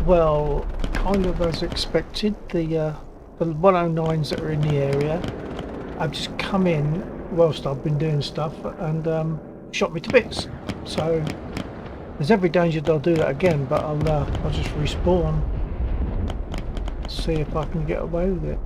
Well, kind of as expected. The 109s that are in the area have just come in whilst I've been doing stuff and shot me to bits. So there's every danger they'll do that again, but I'll just respawn, see if I can get away with it.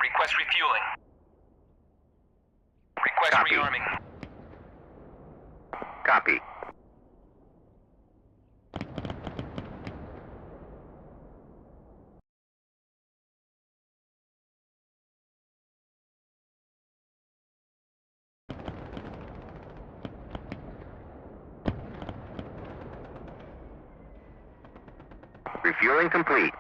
Request refueling. Request Copy. rearming. Copy. Refueling complete.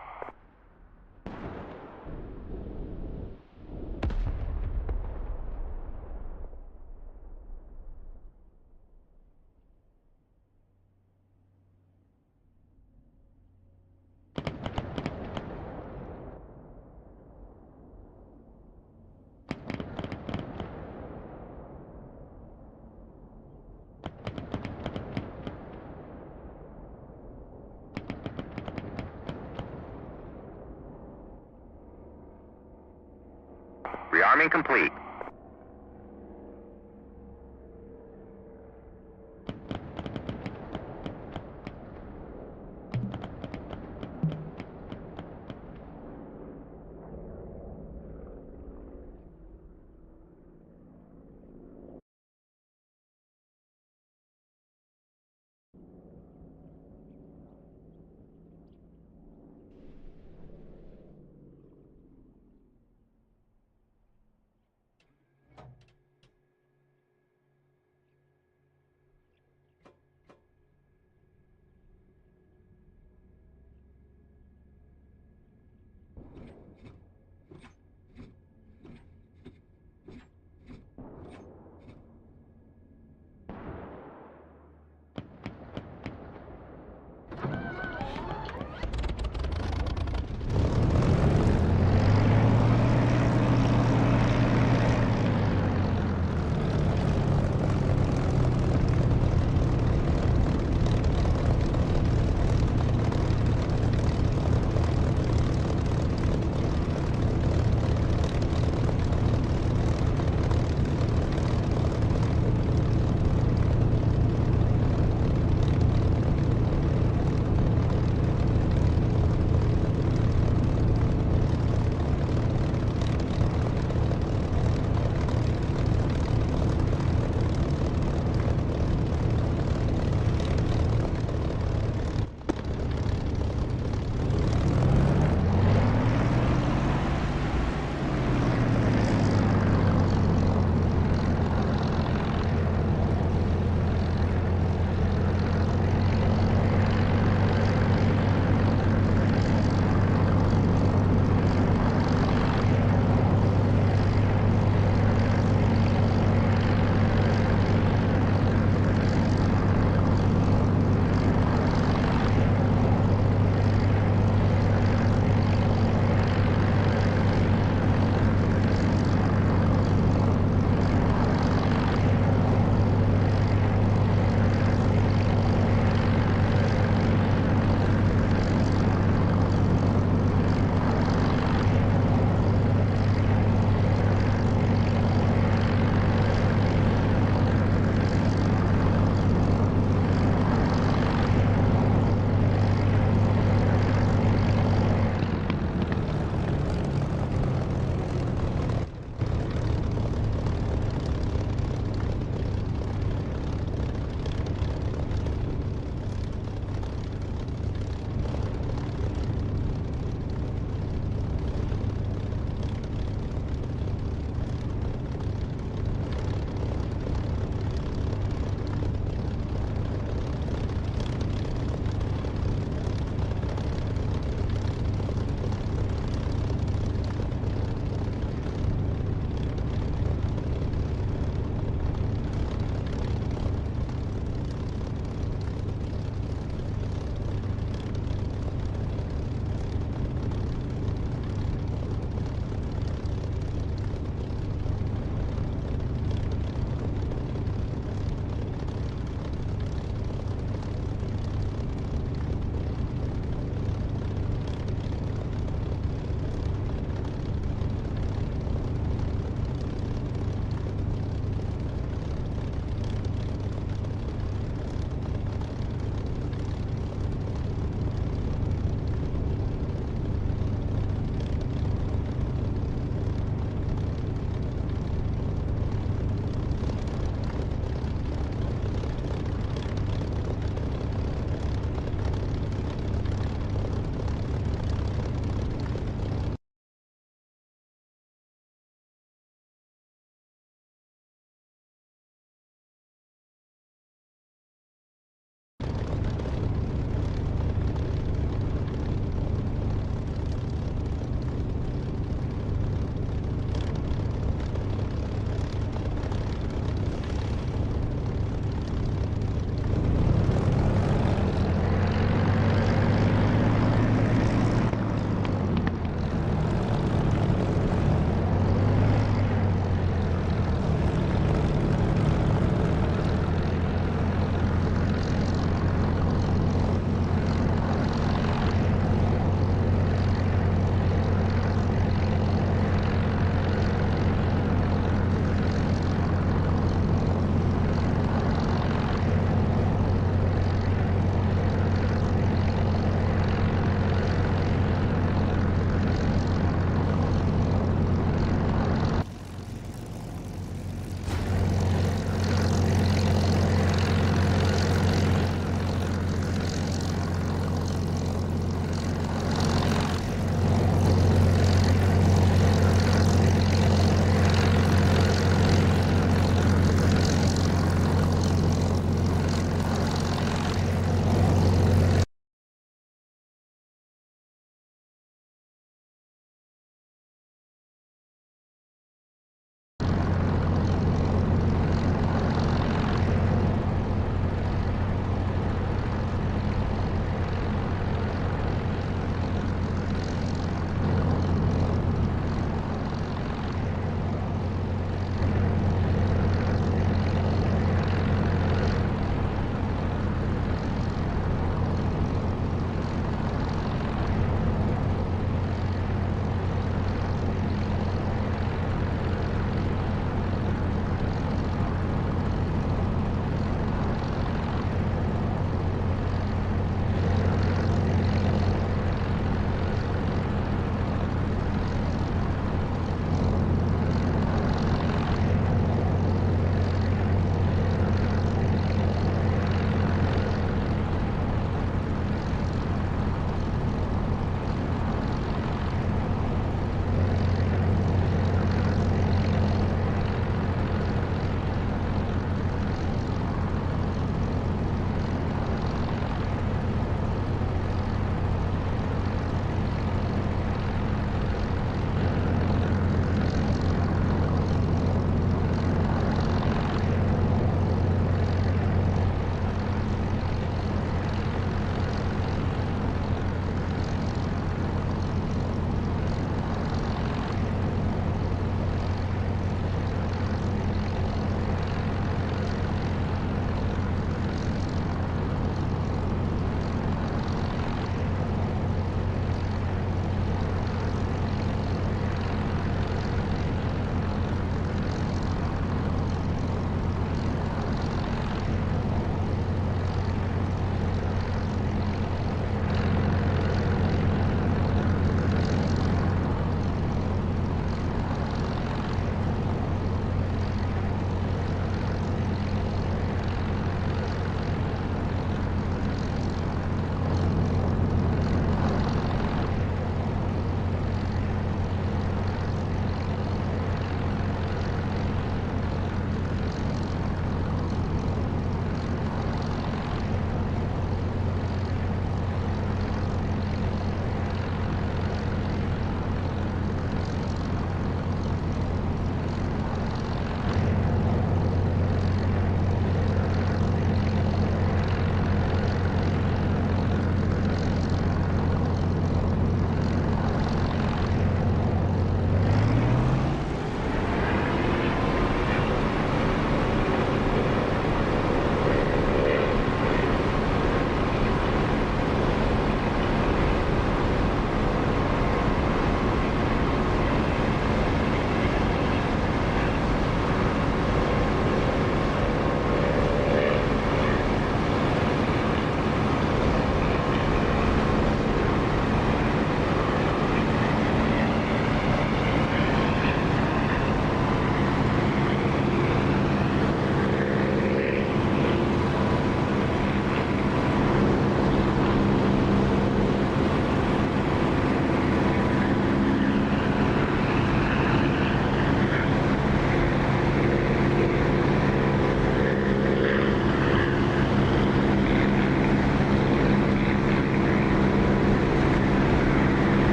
Rearming complete.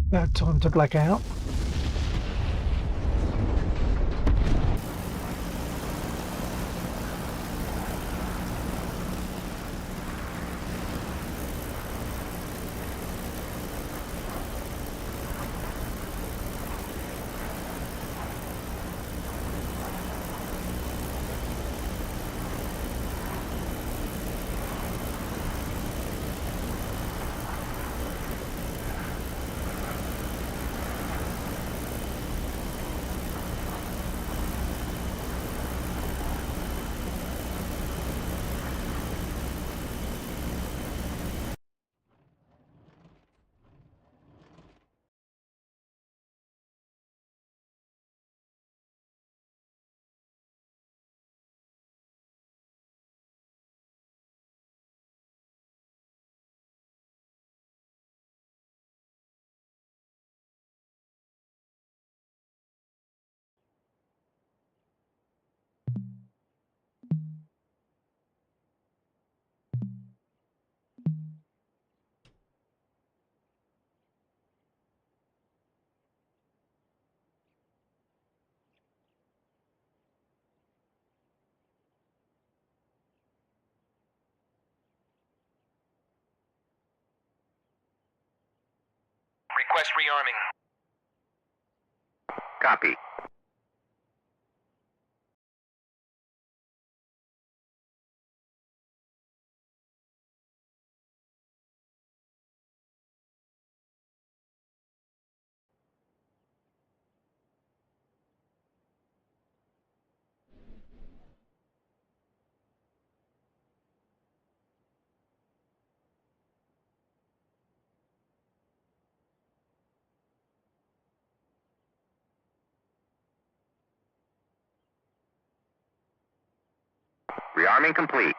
Bad time to black out. Request rearming. Copy. Rearming complete.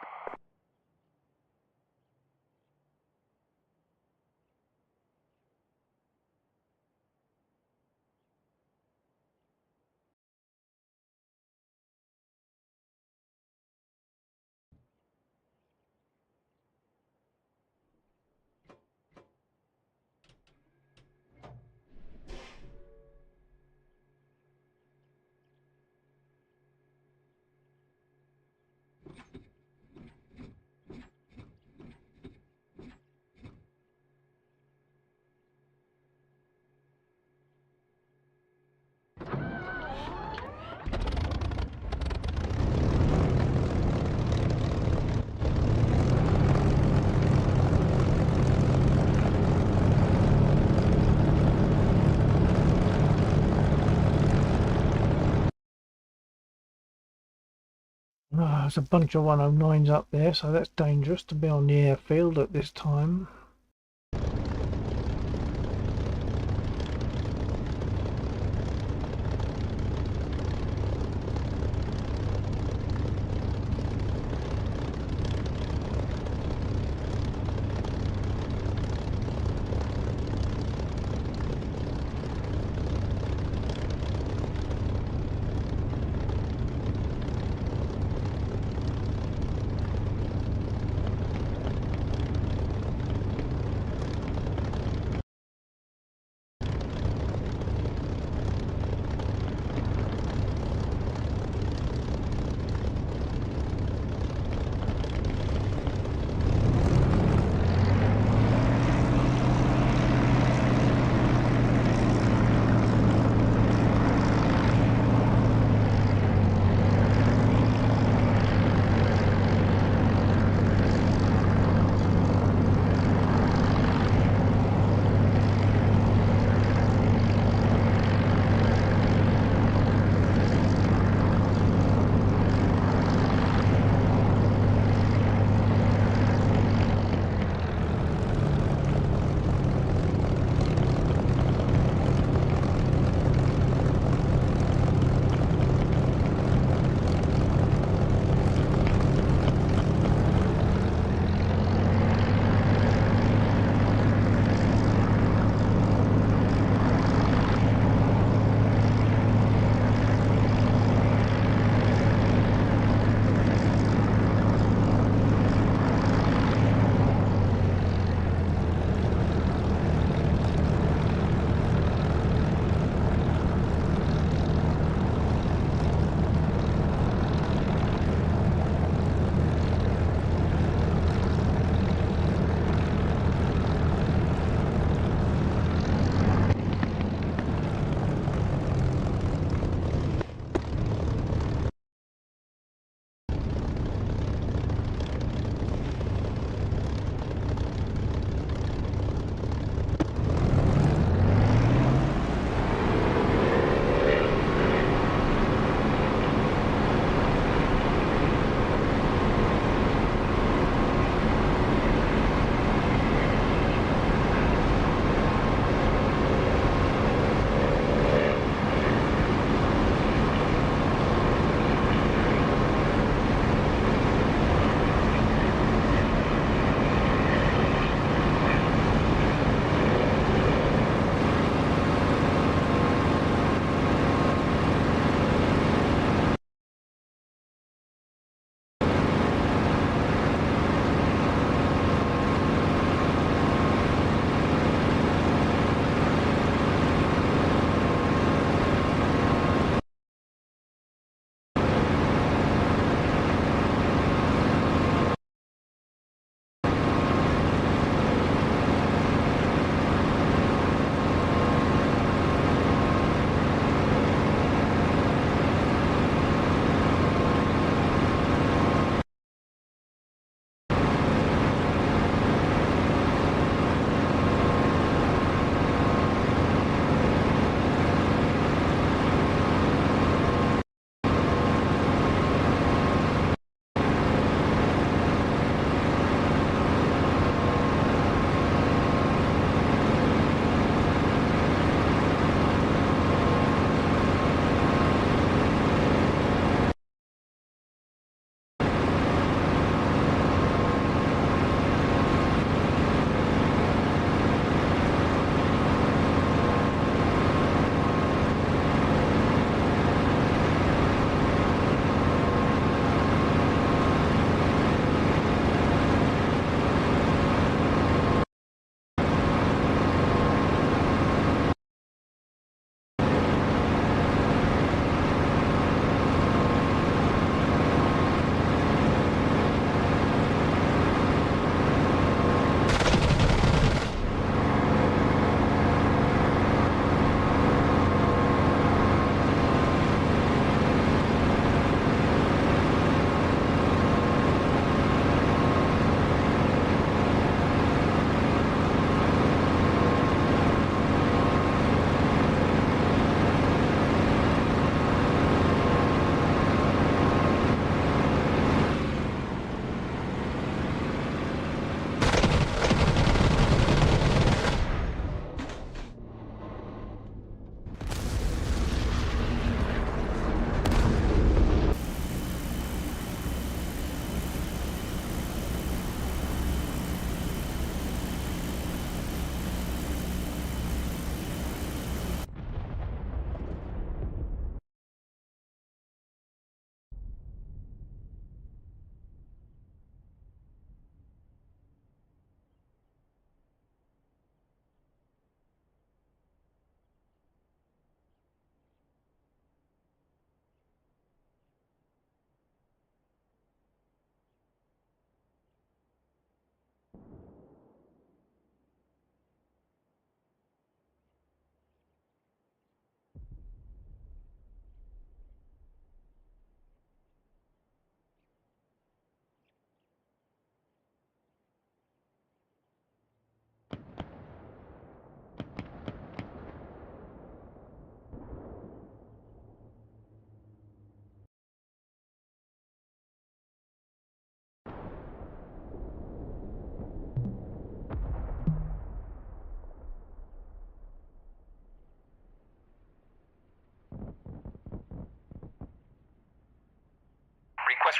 There's a bunch of 109s up there, so that's dangerous to be on the airfield at this time.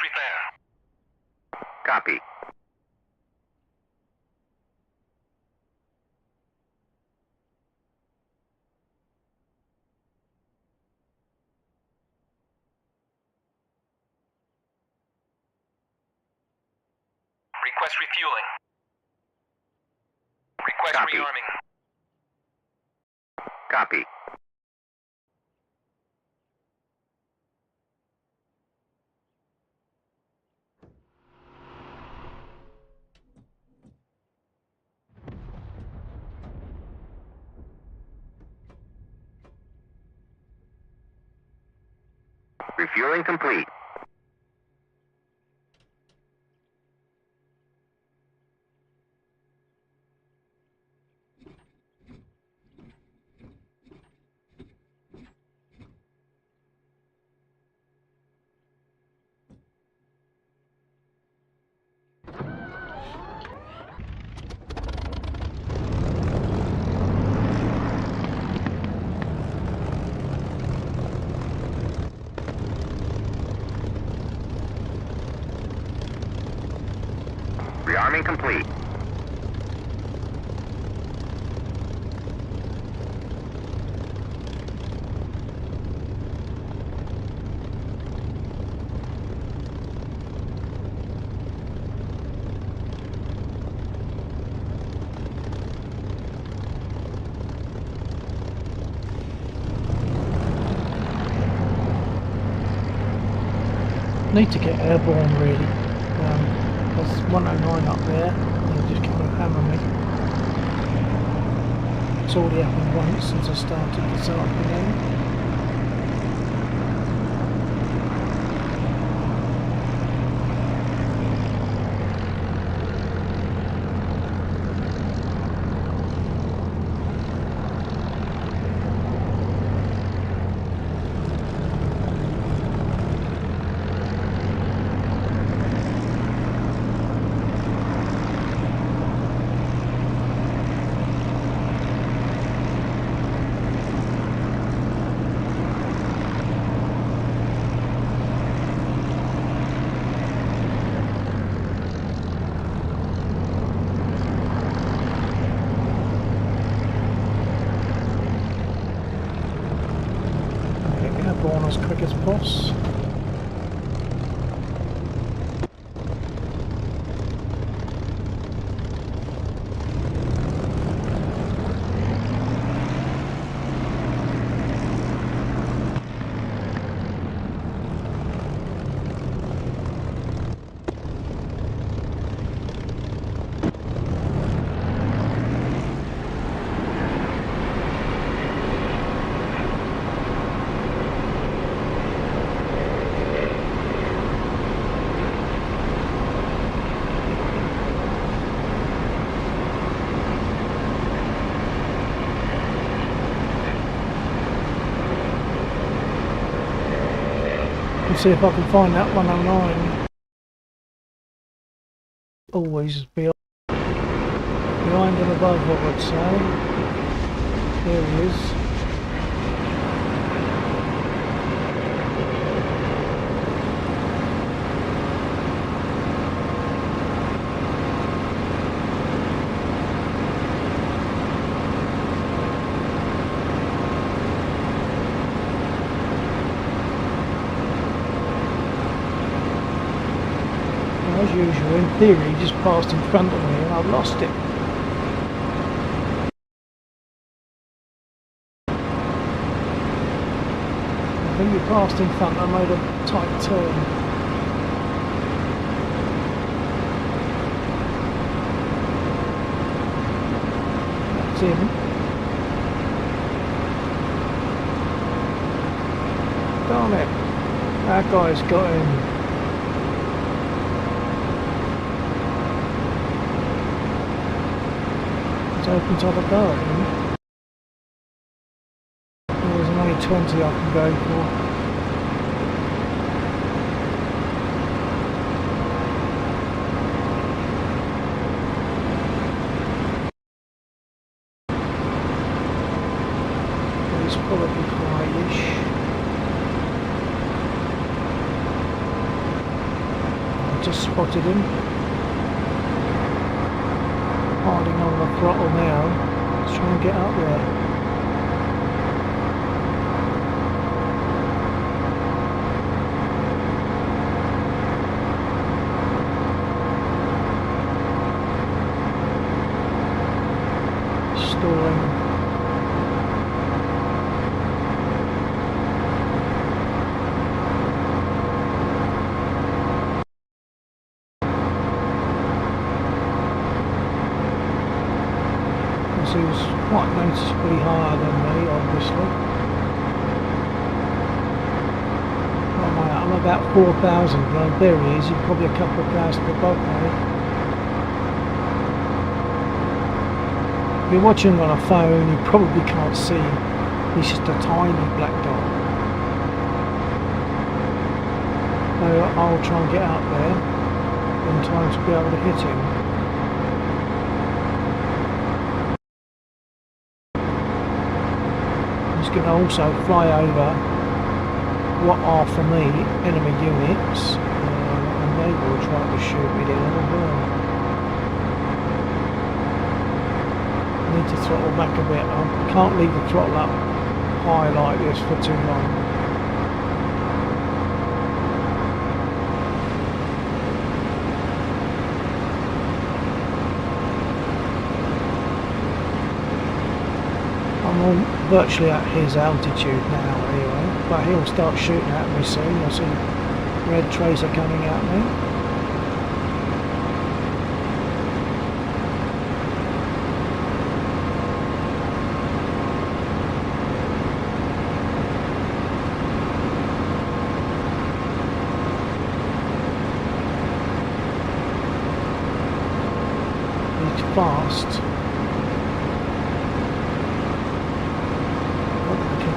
repair. Copy. Request refueling. Request Copy. rearming. Copy. Refueling complete. Rearming complete. Need to get airborne really. There's 109 up there. They're just coming to hammer me. It's already happened once since I started this afternoon. Airborne as quick as possible. Let's see if I can find that 109. Always behind and above, I would say. There he is. As usual, in theory, he just passed in front of me and I've lost it. I think he passed in front and I made a tight turn. That's him. Darn it. That guy's got him. Open to have a go at him. There's only 20 I can go for. He's probably high-ish. I've just spotted him. Holding on the throttle now. Let's try and get up there. Stalling. He was quite noticeably higher than me, obviously. What am I at? I'm about 4,000, and there he is, he's probably a couple of thousand above me. If you're watching on a phone, you probably can't see. He's just a tiny black dot. So I'll try and get out there in time to be able to hit him. He's going to also fly over what are for me enemy units, and they will try to shoot me down as well. I need to throttle back a bit. I can't leave the throttle up high like this for too long. I'm virtually at his altitude now anyway, but he'll start shooting at me soon. I see red tracer coming at me. He's fast.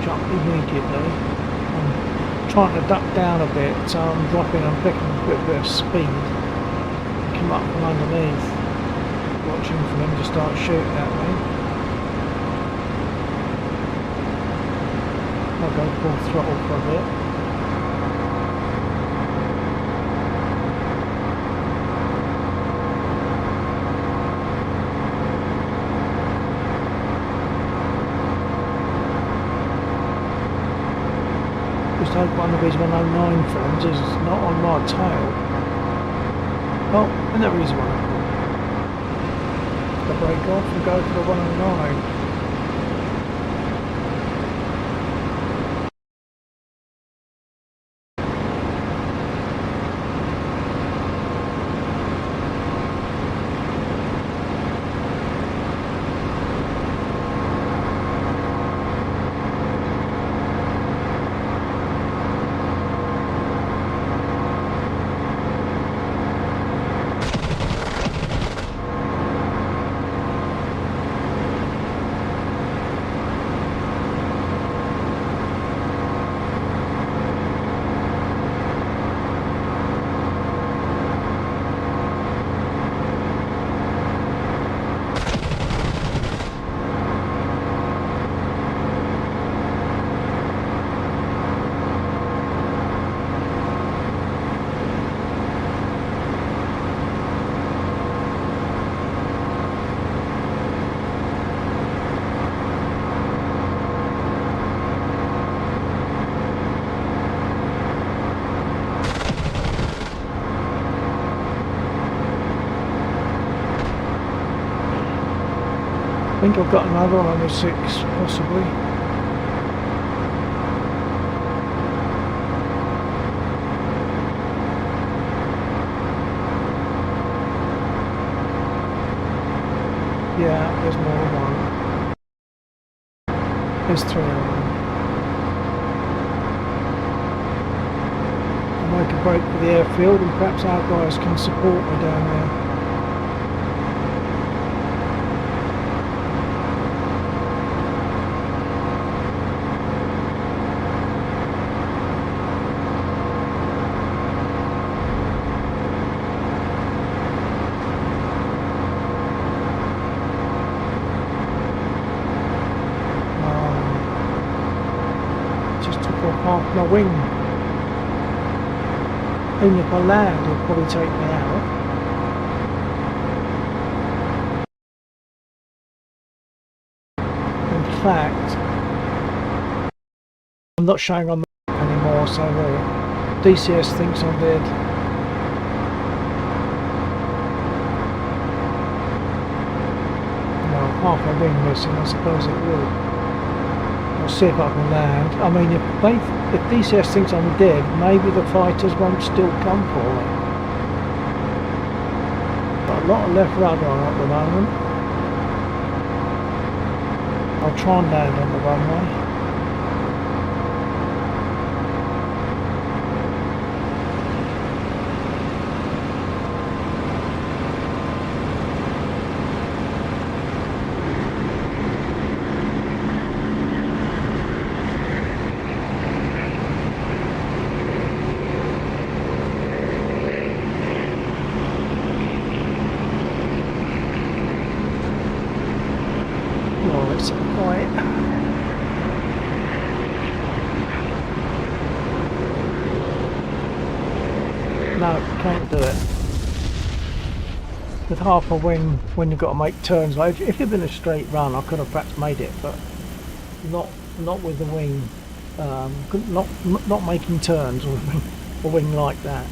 Up immediately. I'm trying to duck down a bit, so I'm dropping and picking a bit of speed. Come up from underneath, watching for him to start shooting at me. I'll go full throttle for a bit. Just hope one of his 109 friends is not on my tail. Oh, and there is one. The break off and go for the 109. I think I've got another on the 6, possibly. Yeah, there's more than one. There's 3 of them. I'll make a break for the airfield and perhaps our guys can support me down there. Half my wing. Even if I land, it'll probably take me out. In fact, I'm not showing on the map anymore, so DCS thinks I'm dead. Well, half a wing missing, I suppose it would. I'll see if I can land. I mean, if DCS thinks I'm dead, maybe the fighters won't still come for me. Got a lot of left rudder on at the moment. I'll try and land on the runway. Oh, it's quiet. No, can't do it. With half a wing, when you've got to make turns, like if it'd been a straight run, I could have perhaps made it, but not with the wing. Not making turns with a wing like that.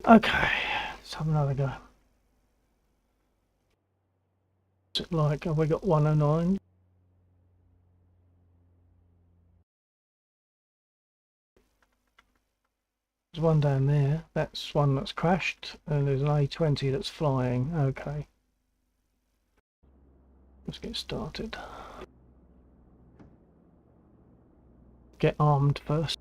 Okay, let's have another go. What's it like? Have we got 109? There's one down there. That's one that's crashed, and there's an A20 that's flying. Okay. Let's get started. Get armed first.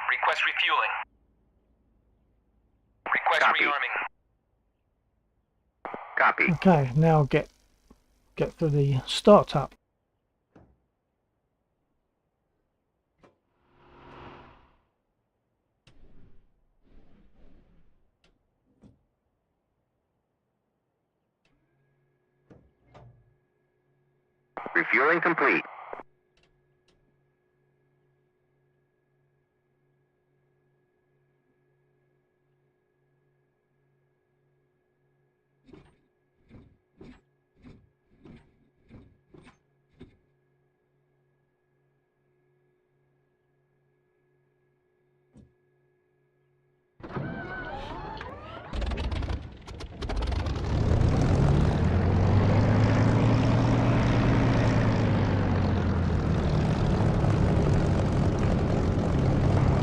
Request refueling. Request Copy. rearming. Copy. Okay, now get through the startup. Refueling complete.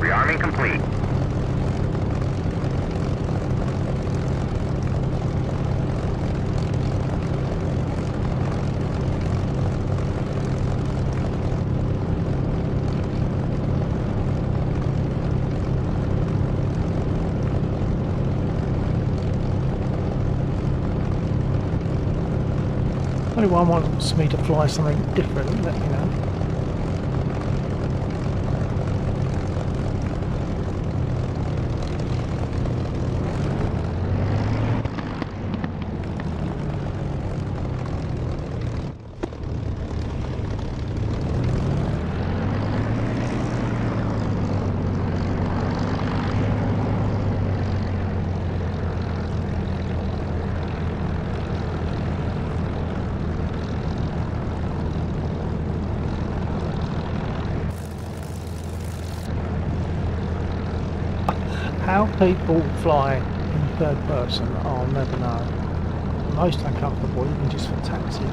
Rearming complete. If anyone wants me to fly something different, let me know. How people fly in third person, I'll never know. Most uncomfortable, even just for taxiing.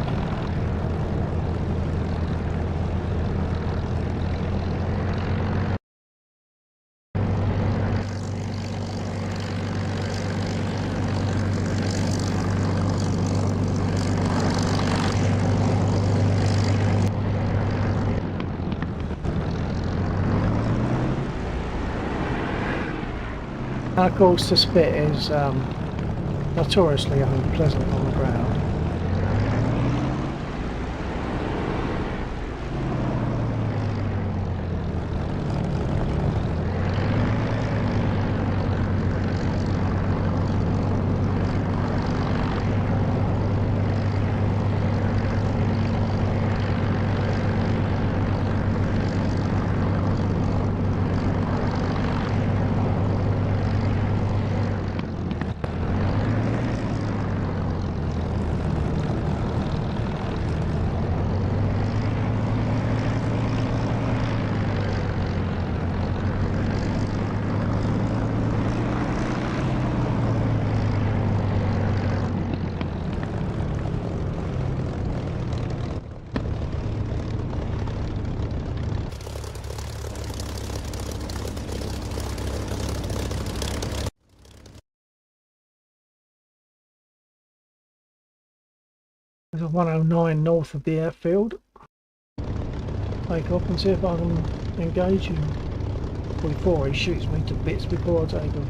And of course the spit is notoriously unpleasant on the ground. There's a 109 north of the airfield. Take off and see if I can engage him before he shoots me to bits before I take him.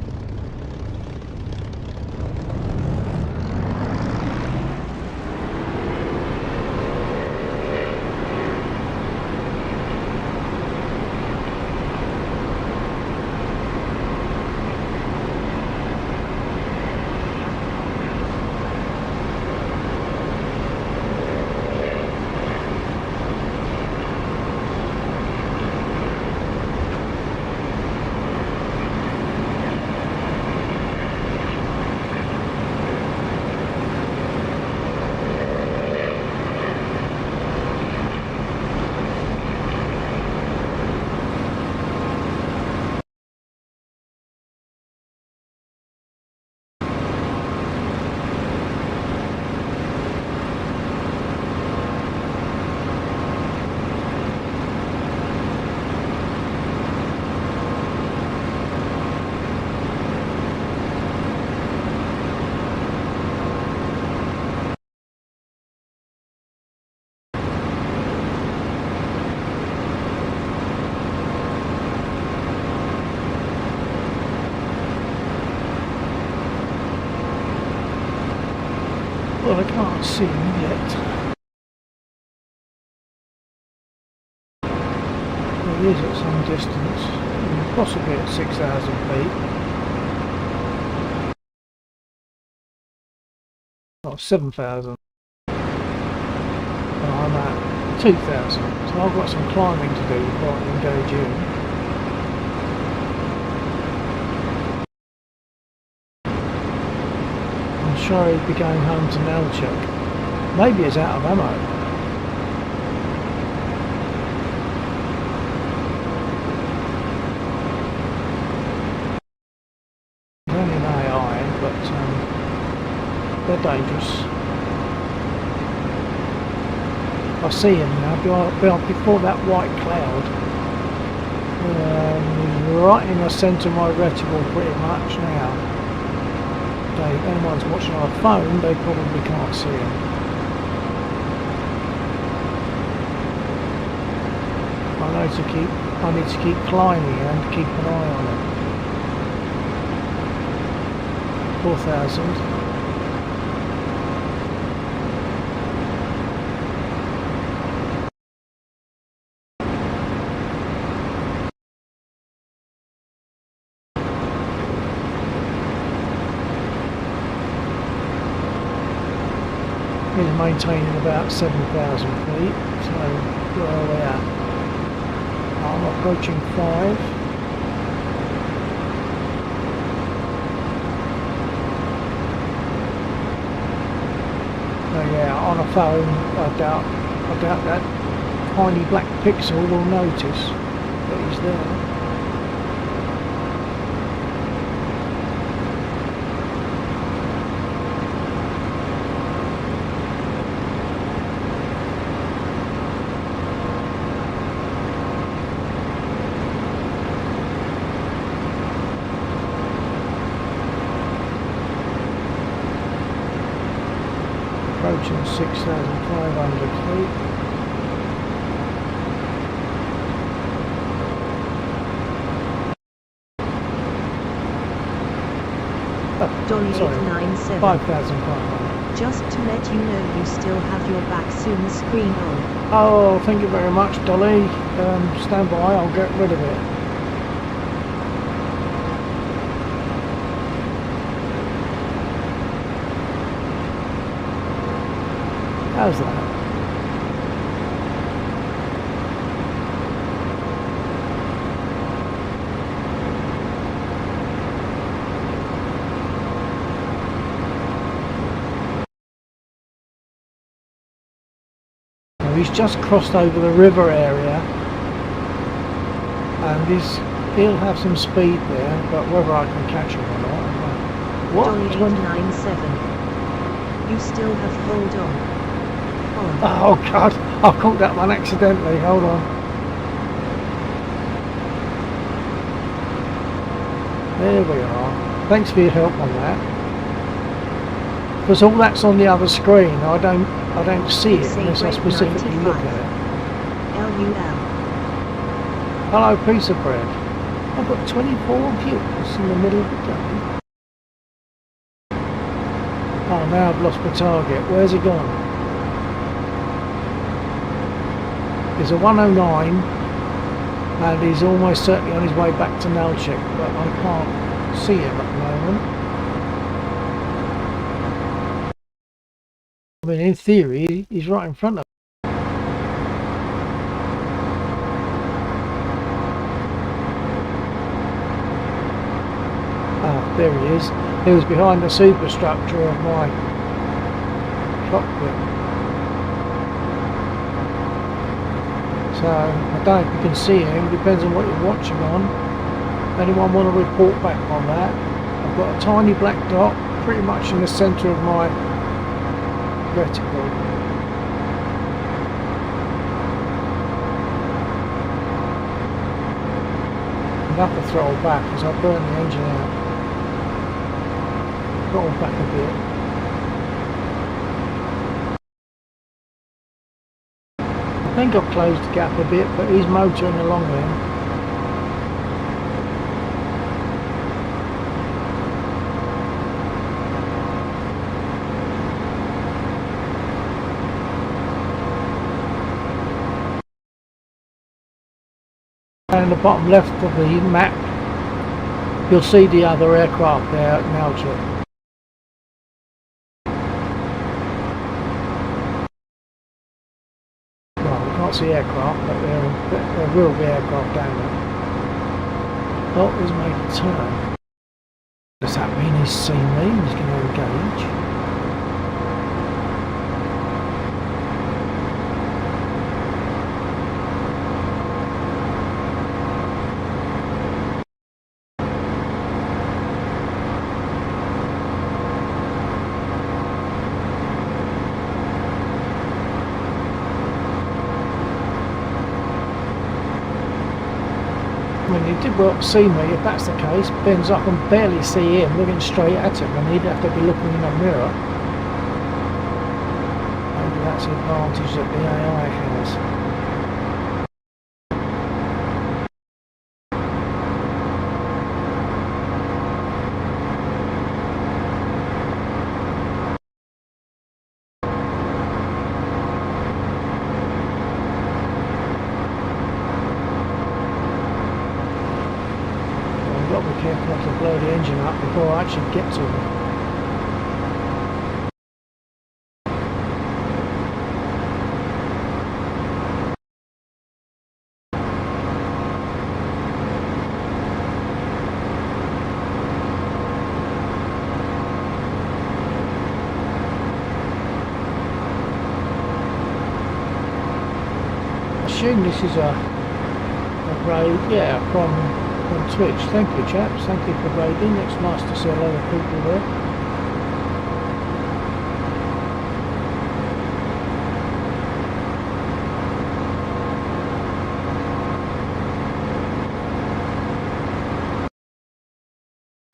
Well, I can't see him yet. Well, he is at some distance, possibly at 6,000 feet. Not 7,000. I'm at 2,000, so I've got some climbing to do before I engage in. I'm sure he'd be going home to Nelchuk. Maybe he's out of ammo. He's only an AI, but they're dangerous. I see him now, before that white cloud. He's right in the centre of my reticle pretty much now. If anyone's watching on a phone, they probably can't see him. I need to keep climbing and keep an eye on him. 4,000. He's maintaining about 7,000 feet, so where are we at? I'm approaching 5. So yeah, on a phone, I doubt that tiny black pixel will notice that he's there. Approaching 6,500 feet. Dolly Sorry, 897. 5,500. Just to let you know you still have your back soon screen on. Oh, thank you very much, Dolly. Stand by, I'll get rid of it. How's that? He's just crossed over the river area, and he'll have some speed there, but whether I can catch him or not, I don't know. What? Dolly 897. You still have hold on. Oh God, I caught that one accidentally, hold on. There we are. Thanks for your help on that. Because all that's on the other screen, I don't see it unless I specifically look at it. LUL. Hello, piece of bread. I've got 24 views in the middle of the day. Oh, now I've lost my target. Where's he gone? There's a 109, and he's almost certainly on his way back to Nelchuk, but I can't see him at the moment. I mean, in theory, he's right in front of me. Ah, there he is. He was behind the superstructure of my cockpit. So, I don't know if you can see him, depends on what you're watching on. Anyone want to report back on that? I've got a tiny black dot pretty much in the centre of my reticle. I'll have to throttle back as I burn the engine out. Throttle back a bit. I think I've closed the gap a bit, but he's motoring along then. down the bottom left of the map, you'll see the other aircraft there at Melchett. Well, we can't see aircraft, but there will be aircraft down there. Oh, he's made a turn. Does that mean he's seen me? He's going to engage. I mean, he did well to see me. If that's the case, Ben's I can barely see him looking straight at him, and he'd have to be looking in a mirror. Maybe that's the advantage that the AI has. I've got to be careful not to blow the engine up before I actually get to him. I assume this is a raid, yeah, from Twitch. Thank you, chaps. Thank you for raiding. It's nice to see a lot of people there.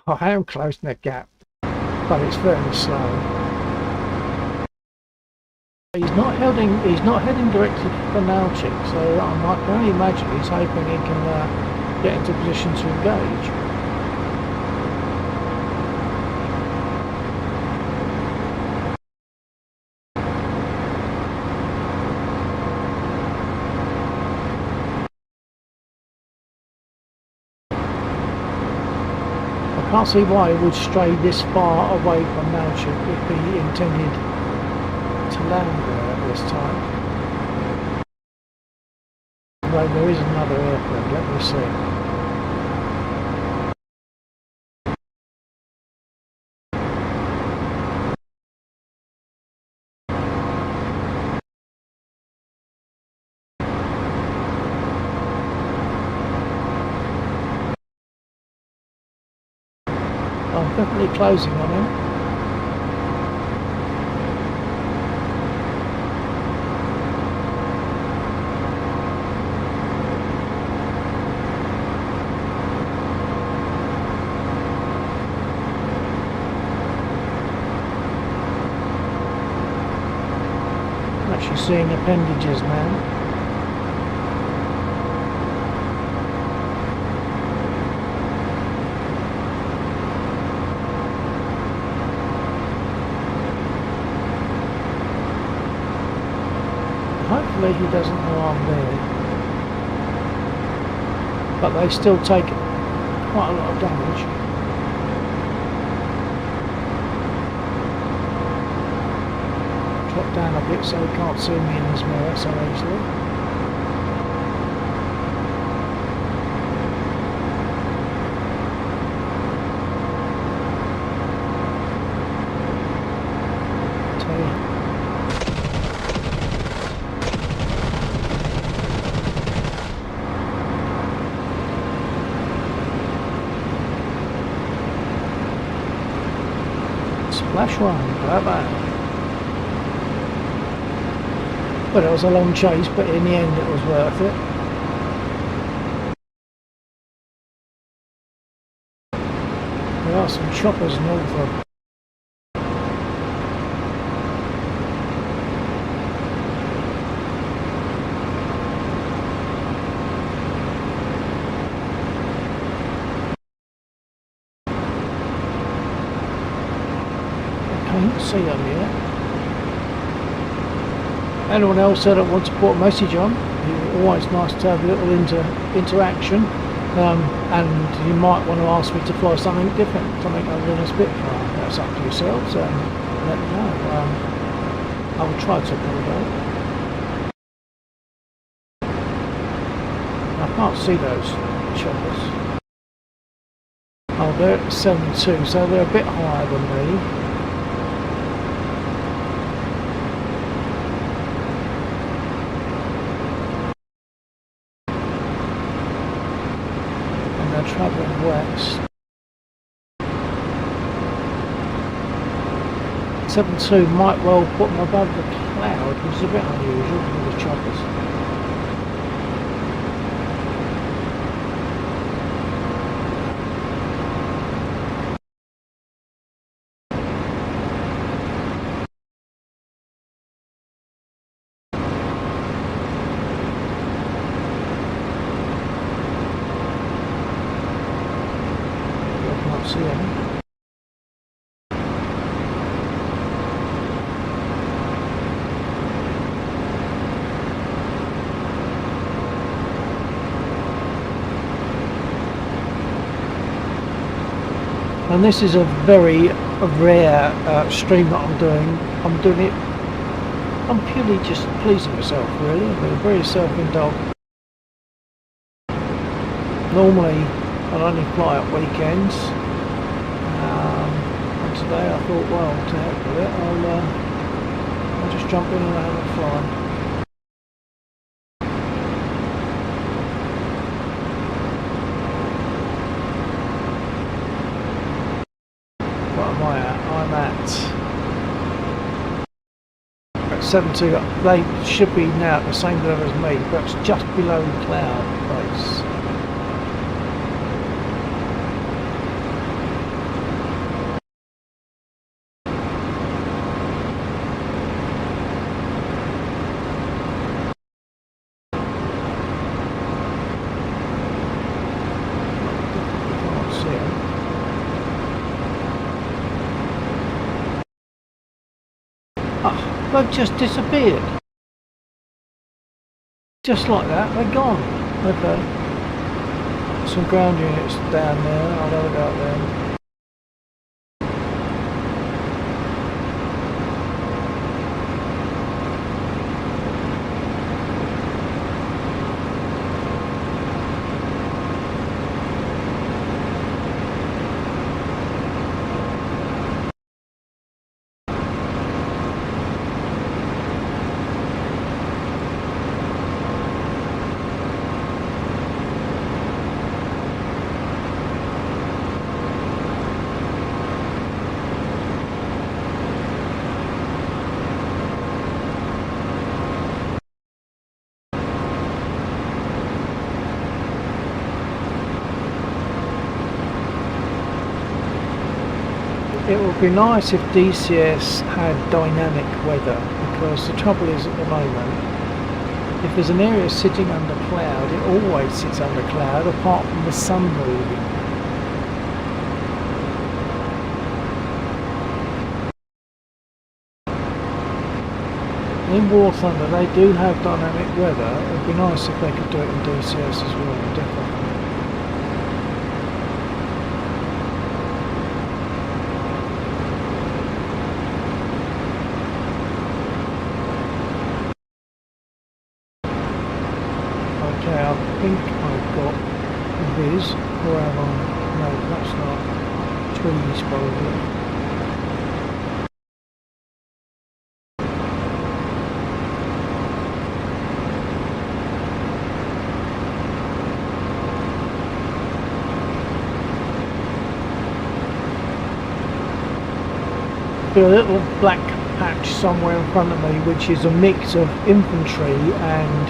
I am closing the gap, but it's very slow. He's not heading directly for Nalchik, so I can only imagine he's hoping he can get into position to engage. I can't see why he would stray this far away from Nalchik if he intended to land there at this time. Although there is another airplane, let me see. I'm definitely closing on him. I'm actually seeing appendages now. Hopefully he doesn't know I'm there, but they still take quite a lot of damage. Drop down a bit so he can't see me in his mirror so easily. Splash one, bye bye. Well, it was a long chase, but in the end it was worth it. There are some choppers north of. See them yet. Anyone else that wants to put a message on? It's always nice to have a little interaction. And you might want to ask me to fly something different, something other than a Spitfire. That's up to yourselves. Let me know. I will try to accommodate. I can't see those choppers. Oh, they're at 7.2, so they're a bit higher than me. Travelling west. 7.2 might well put them above the cloud, which is a bit unusual for the choppers. See any. And this is a very rare stream that I'm doing. I'm doing it. I'm purely just pleasing myself, really. I'm very self-indulgent. Normally, I only fly at weekends. And today I thought, well, to heck with it, I'll just jump in and have a fly. What am I at? I'm at 7.2. They should be now at the same level as me, perhaps just below the cloud base. They've just disappeared. Just like that, they're gone. Okay. Some ground units down there. I'll have a go at them. It would be nice if DCS had dynamic weather, because the trouble is at the moment, if there's an area sitting under cloud, it always sits under cloud apart from the sun moving. In War Thunder they do have dynamic weather. It would be nice if they could do it in DCS as well, definitely. Okay, I think I've got Viz, or have I? No, that's not. Trees probably. A little black patch somewhere in front of me, which is a mix of infantry and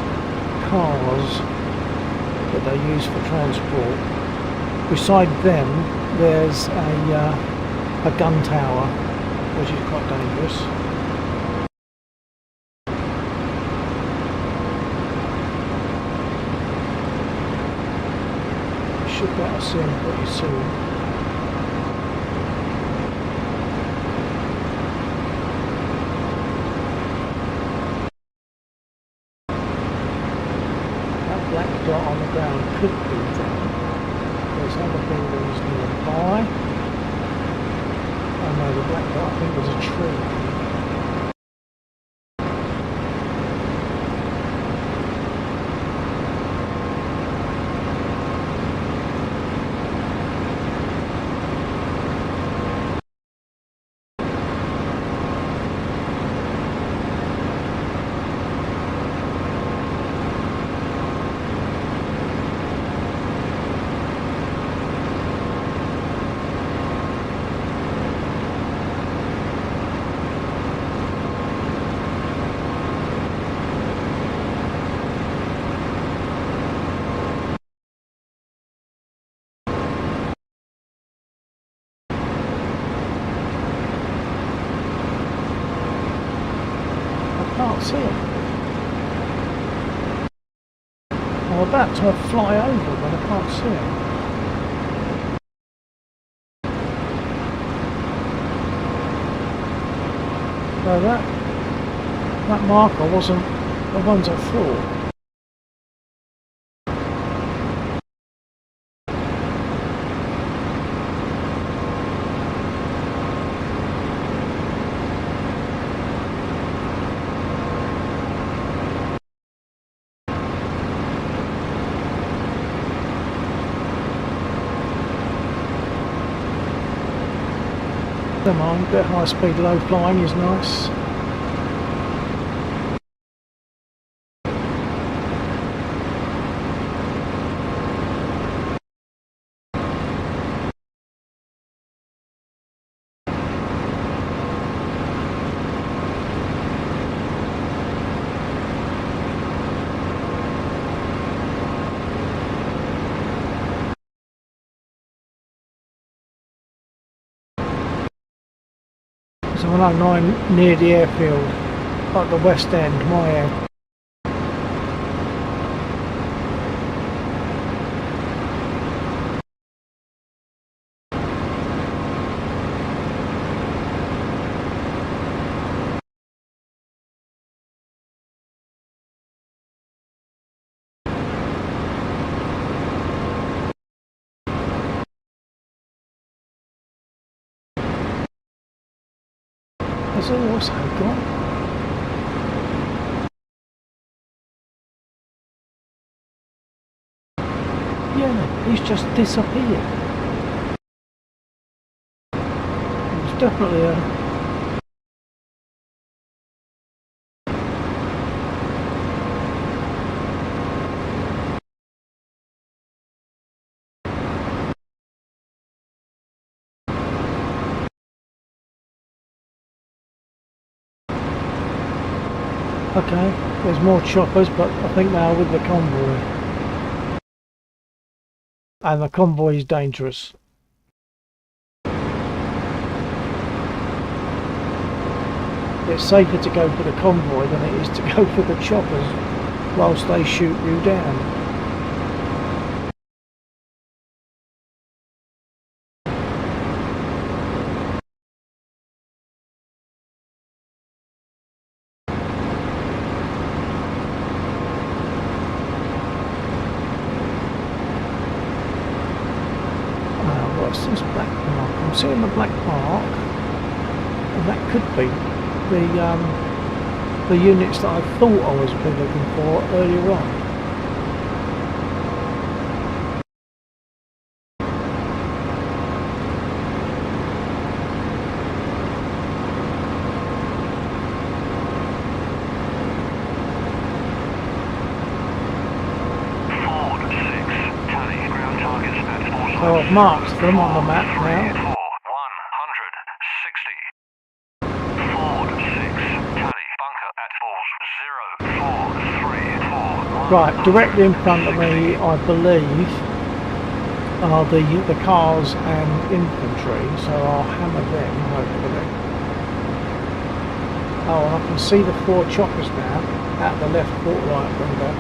cars that they use for transport. Beside them there's a gun tower, which is quite dangerous. Should be able to see them pretty soon. the black dot, I think there's a tree. Can't see him. I'm about to fly over but I can't see him. So that marker wasn't the ones I thought. Come on, a bit high speed low flying is nice. So I'm near the airfield, at the west end, my end. Has he also gone? Yeah, he's just disappeared. It's definitely a... Okay, there's more choppers, but I think they are with the convoy. And the convoy is dangerous. It's safer to go for the convoy than it is to go for the choppers whilst they shoot you down. What's this black mark? I'm seeing the black mark, and that could be the units that I thought I was looking for earlier on. So I've marked them on the map now. Right, directly in front of me, I believe, are the cars and infantry, so I'll hammer them, hopefully. Oh, and I can see the 4 choppers now, out the left port light window.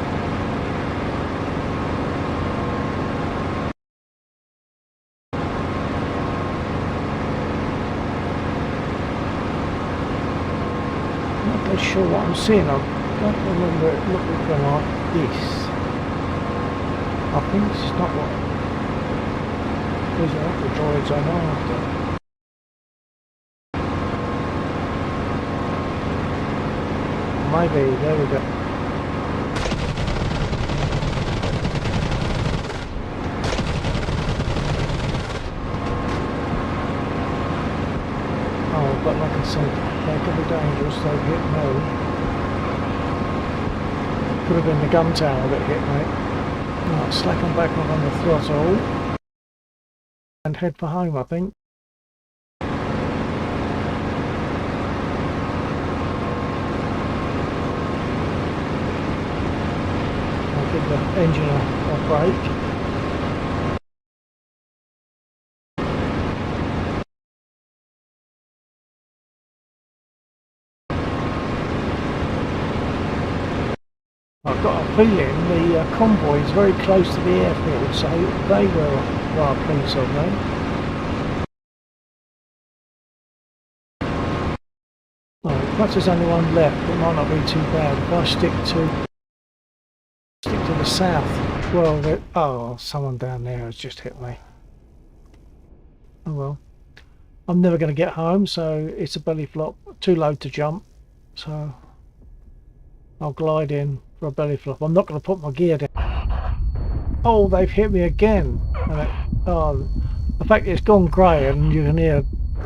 I'm not sure what I'm seeing. I don't remember it looking like this. I think this is not what... These are not the droids I'm after. maybe. There we go. Oh, but like I said, they could be dangerous. They've hit me. Could have been the gun tower that hit me. Right, slack on back on the throttle and head for home, I think. I'll give the engine a brake. I've got a feeling the convoy is very close to the airfield, so they were rather pleased on me. Right, perhaps there's only one left, it might not be too bad. If I stick to the south, well, oh, someone down there has just hit me. Oh well. I'm never going to get home, so it's a belly flop, too low to jump, so I'll glide in for a belly flop. I'm not going to put my gear down. Oh, they've hit me again. And oh, the fact that it's gone grey and you can hear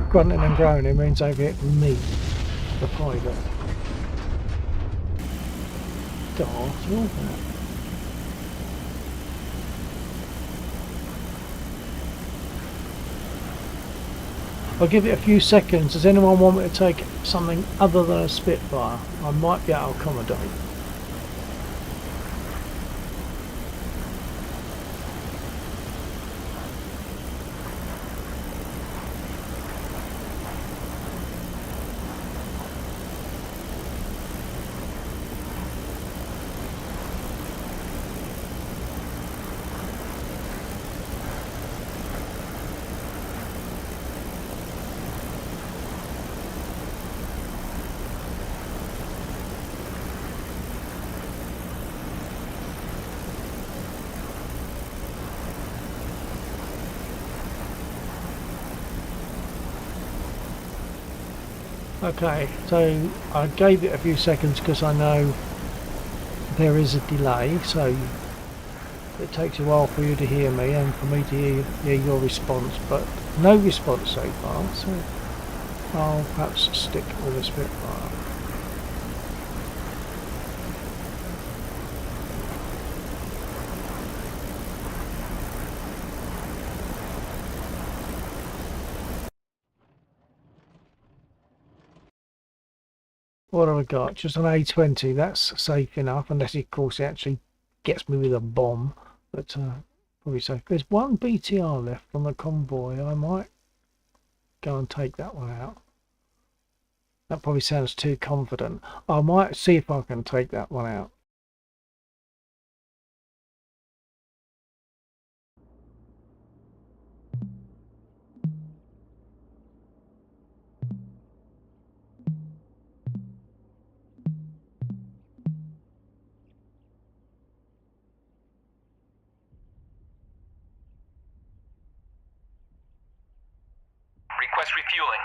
grunting and groaning means they've hit me, the pilot. Darth, all that. I'll give it a few seconds. Does anyone want me to take something other than a Spitfire? I might be able to accommodate. Okay, so I gave it a few seconds because I know there is a delay, so it takes a while for you to hear me and for me to hear your response, but no response so far, so I'll perhaps stick with a Spitfire. What have I got? Just an A20, that's safe enough, unless of course it actually gets me with a bomb, but probably safe. There's one BTR left on the convoy, I might go and take that one out. That probably sounds too confident. I might see if I can take that one out. Request refueling.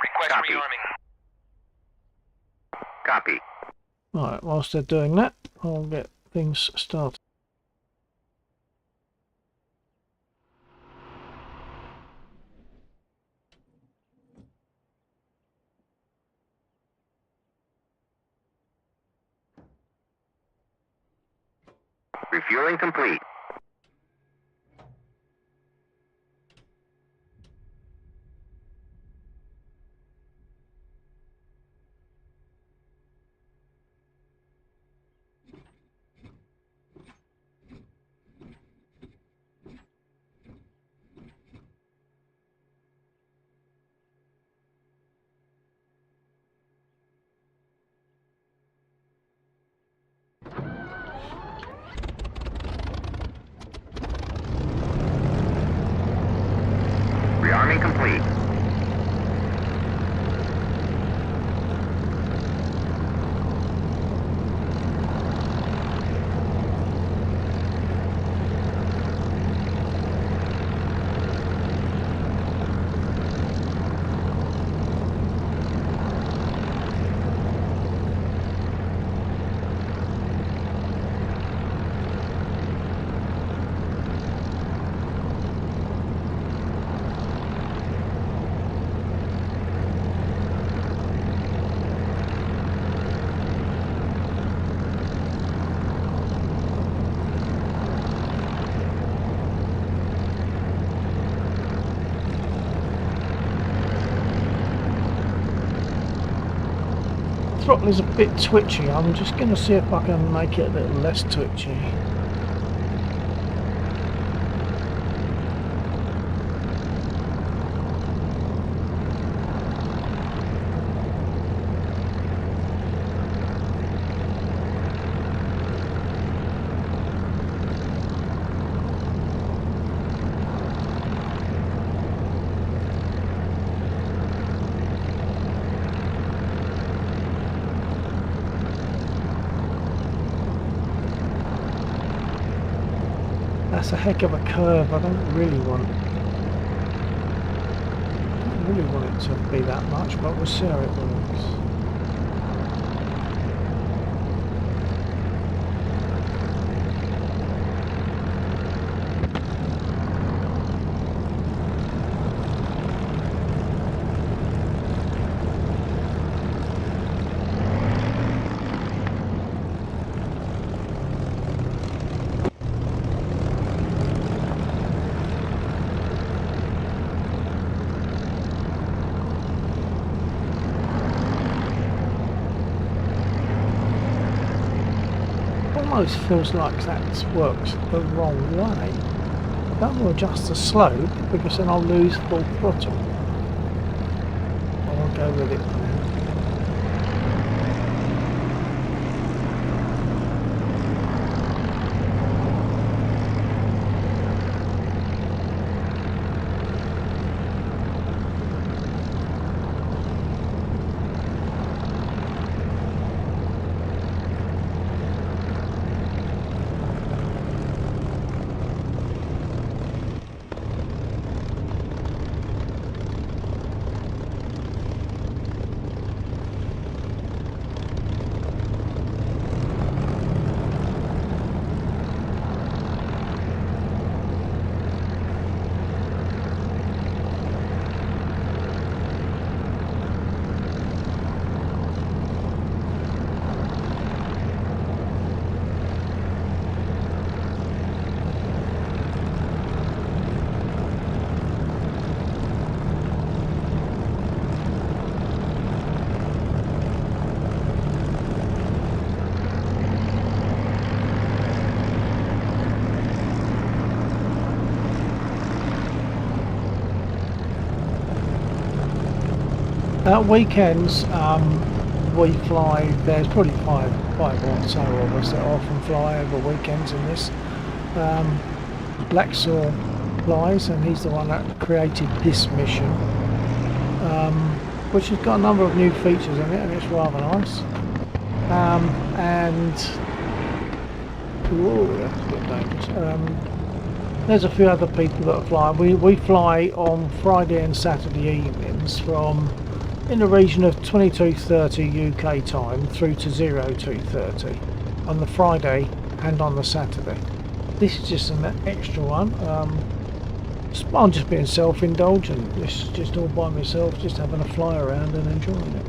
Request Copy. rearming. Copy. Right, whilst they're doing that, I'll get things started. Refueling complete. throttle is a bit twitchy. I'm just going to see if I can make it a little less twitchy. That's a heck of a curve. I don't really want it to be that much, but we'll see how it works. Almost feels like that works the wrong way. I don't want to adjust the slope because then I'll lose full throttle. I'll go with it for now. At weekends, we fly. There's probably five or so of us that often fly over weekends in this. Blacksaw flies, and he's the one that created this mission, which has got a number of new features in it, and it's rather nice. And whoa, that's a bit dangerous. There's a few other people that fly. We fly on Friday and Saturday evenings from in the region of 22:30 UK time through to 02:30 on the Friday and on the Saturday. This is just an extra one. I'm just being self-indulgent. This is just all by myself, just having a fly around and enjoying it.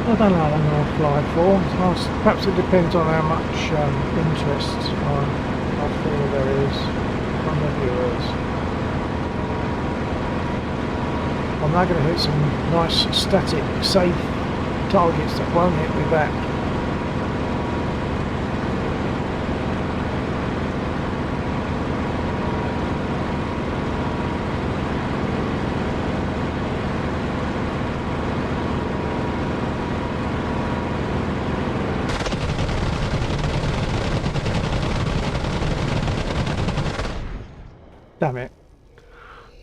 I don't know how long I'll fly for. Perhaps it depends on how much interest I feel there is from the viewers. I'm now going to hit some nice static, safe targets that won't hit me back. Damn it.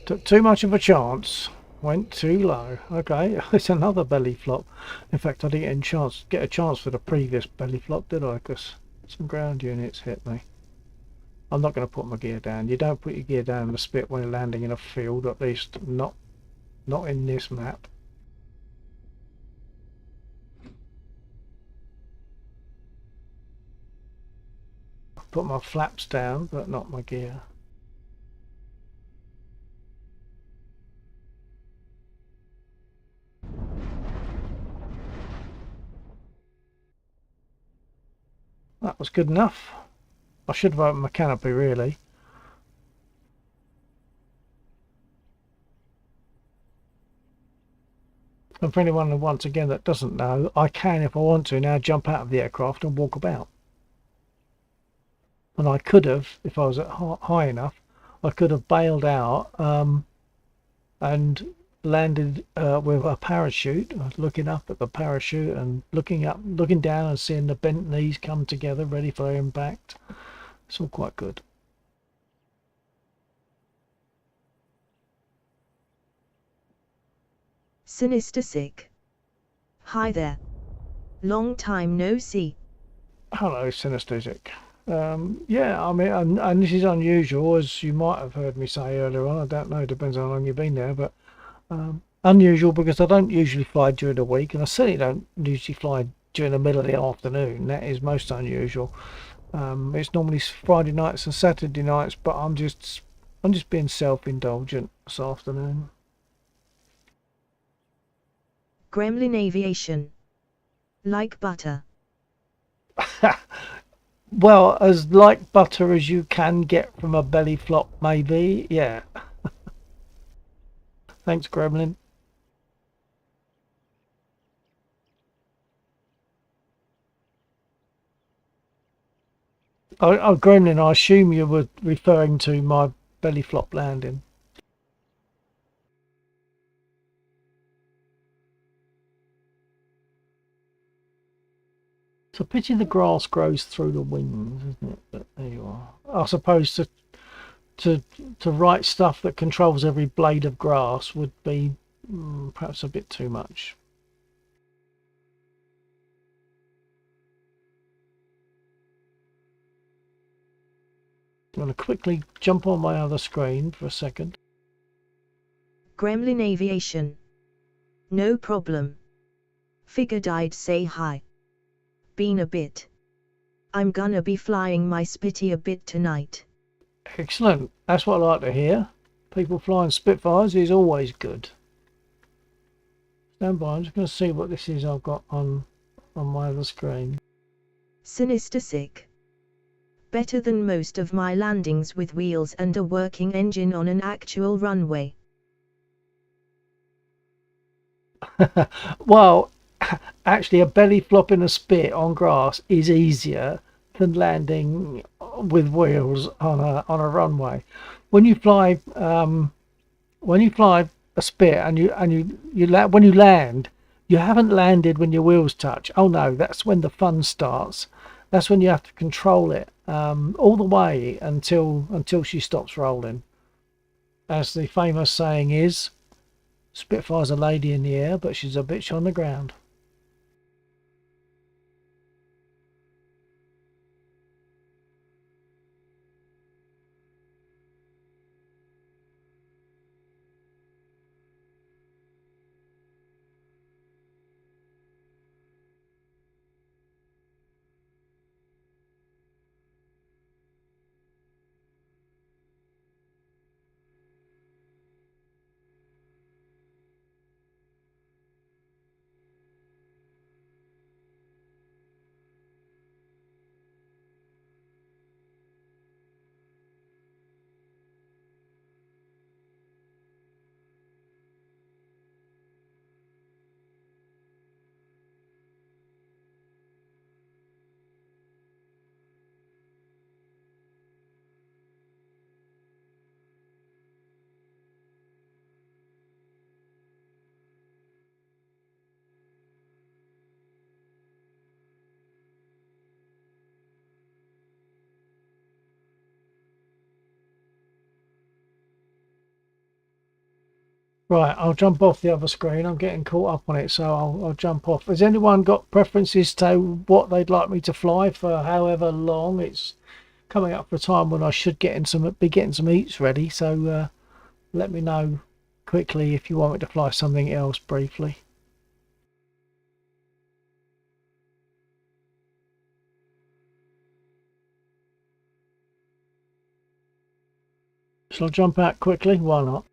Took too much of a chance. Went too low. Okay, it's another belly flop. In fact, I didn't get a chance for the previous belly flop, did I? Because some ground units hit me. I'm not going to put my gear down. You don't put your gear down in the spit when you're landing in a field, at least not in this map. I put my flaps down, but not my gear. That was good enough. I should have opened my canopy, really. And for anyone, once again, that doesn't know, I can, if I want to, now jump out of the aircraft and walk about. And I could have, if I was at high enough, I could have bailed out and landed with a parachute, looking up at the parachute and looking down and seeing the bent knees come together, ready for impact. It's all quite good. Sinister Sick. Hi there. Long time no see. Hello, Synesthetic. Yeah, I mean, and this is unusual, as you might have heard me say earlier on. I don't know, depends how long you've been there, but unusual because I don't usually fly during the week, and I certainly don't usually fly during the middle of the afternoon. That is most unusual. It's normally Friday nights and Saturday nights, but I'm just being self-indulgent this afternoon. Gremlin Aviation. Like butter. Well, as like butter as you can get from a belly flop, maybe. Yeah. Thanks, Gremlin. Oh, Gremlin, I assume you were referring to my belly flop landing. It's a pity the grass grows through the wings, isn't it? But there you are. I suppose to write stuff that controls every blade of grass would be perhaps a bit too much. I'm going to quickly jump on my other screen for a second. Gremlin Aviation. No problem. Figured I'd say hi. Been a bit. I'm gonna be flying my Spitty a bit tonight. Excellent. That's what I like to hear. People flying Spitfires is always good. Stand by. I'm just going to see what this is I've got on my other screen. Sinister Sick. Better than most of my landings with wheels and a working engine on an actual runway. Well, actually, a belly flop in a spit on grass is easier than landing with wheels on a runway. When you fly a spit and when you land, you haven't landed when your wheels touch. Oh no, that's when the fun starts. That's when you have to control it all the way until she stops rolling. As the famous saying is, Spitfire's a lady in the air, but she's a bitch on the ground. Right, I'll jump off the other screen. I'm getting caught up on it, so I'll jump off. Has anyone got preferences to what they'd like me to fly for however long? It's coming up for a time when I should be getting some eats ready, so let me know quickly if you want me to fly something else briefly. Shall I jump out quickly? Why not?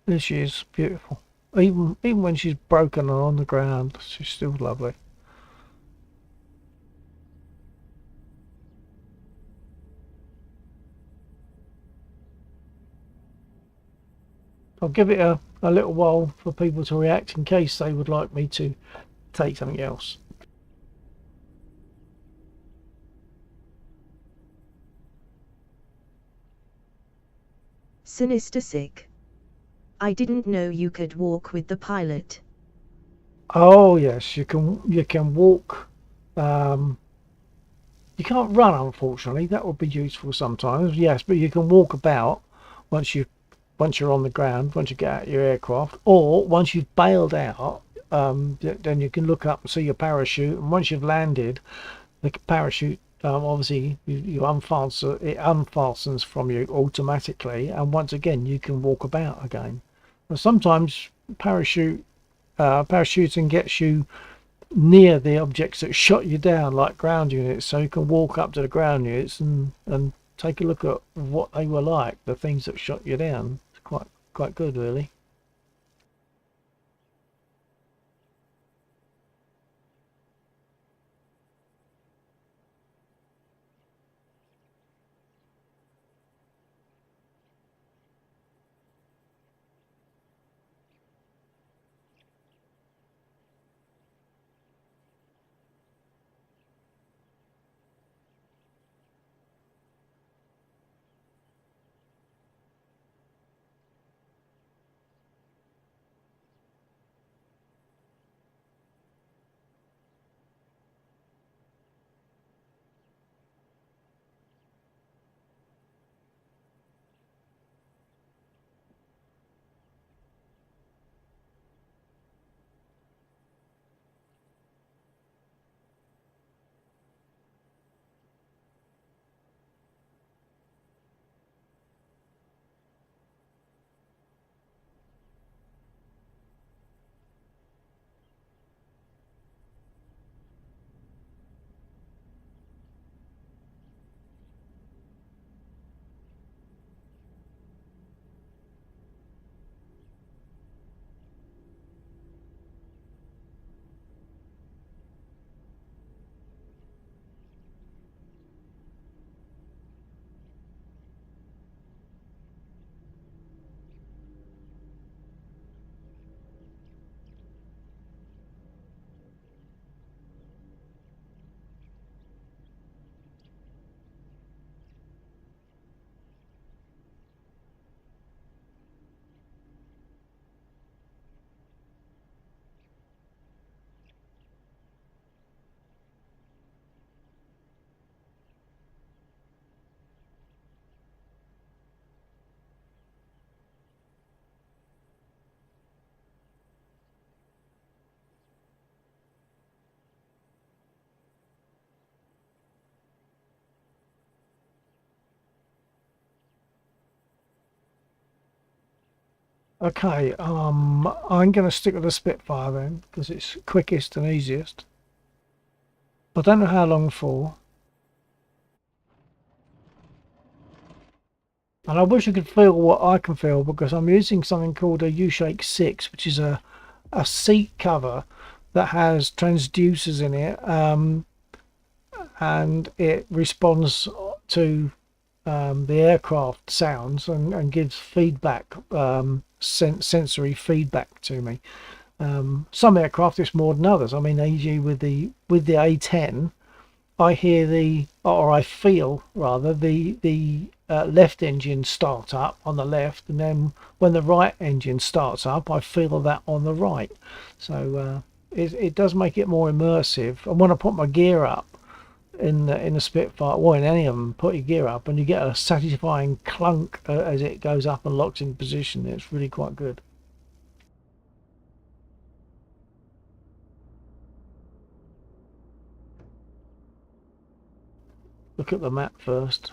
There she is, beautiful. Even when she's broken and on the ground, she's still lovely. I'll give it a little while for people to react in case they would like me to take something else. Sinister Sick. I didn't know you could walk with the pilot. Oh yes, you can walk. You can't run, unfortunately. That would be useful sometimes. Yes, but you can walk about once you're on the ground, once you get out of your aircraft, or once you've bailed out. Then you can look up and see your parachute, and once you've landed, the parachute obviously you unfasten it unfastens from you automatically, and once again you can walk about again. And sometimes parachuting gets you near the objects that shot you down, like ground units, so you can walk up to the ground units and take a look at what they were like, the things that shot you down. It's quite good, really. Okay, I'm going to stick with the Spitfire then, because it's quickest and easiest. I don't know how long for. And I wish I could feel what I can feel, because I'm using something called a U-Shake 6, which is a seat cover that has transducers in it, and it responds to the aircraft sounds and gives feedback, sensory feedback to me. Some aircraft it's more than others. I mean, AG with the A10, I hear or I feel rather the left engine start up on the left, and then when the right engine starts up, I feel that on the right. So it does make it more immersive. And when I put my gear up in the Spitfire, or in any of them, put your gear up and you get a satisfying clunk as it goes up and locks in position. It's really quite good. Look at the map first.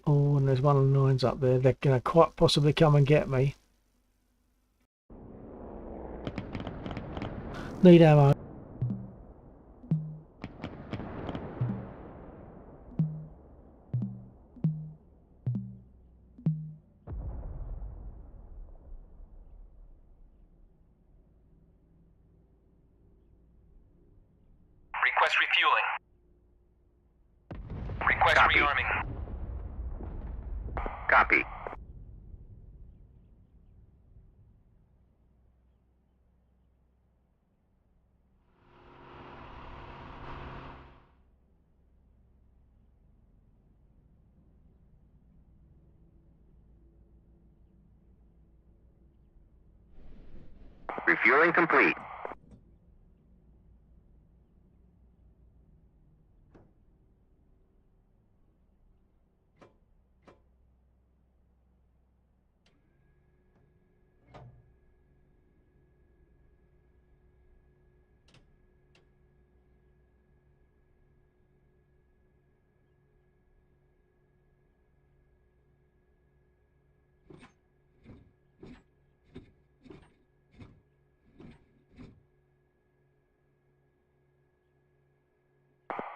Oh, and there's one of the nines up there. They're going to quite possibly come and get me. Need ammo. Request refueling. Request Copy. rearming. Copy. Refueling complete.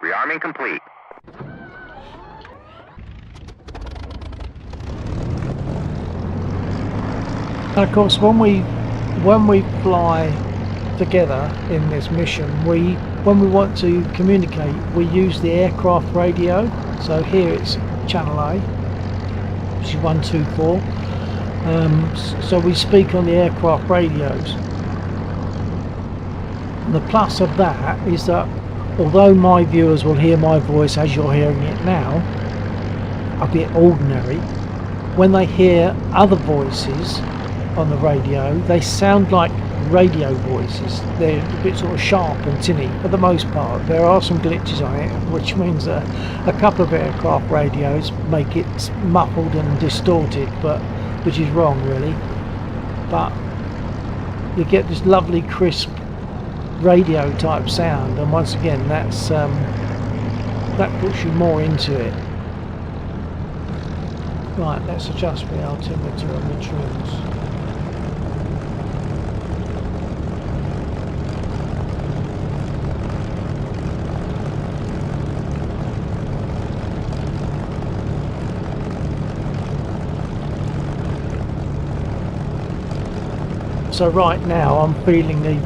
Rearming complete. And of course, when we fly together in this mission, when we want to communicate, we use the aircraft radio. So here it's channel A, which is 124. So we speak on the aircraft radios. And the plus of that is that although my viewers will hear my voice as you're hearing it now, a bit ordinary, when they hear other voices on the radio, they sound like radio voices. They're a bit sort of sharp and tinny for the most part. There are some glitches on it, which means that a couple of aircraft radios make it muffled and distorted, but which is wrong really. But you get this lovely crisp radio type sound, and once again that's that puts you more into it. Right, let's adjust the altimeter and the trims. So right now I'm feeling the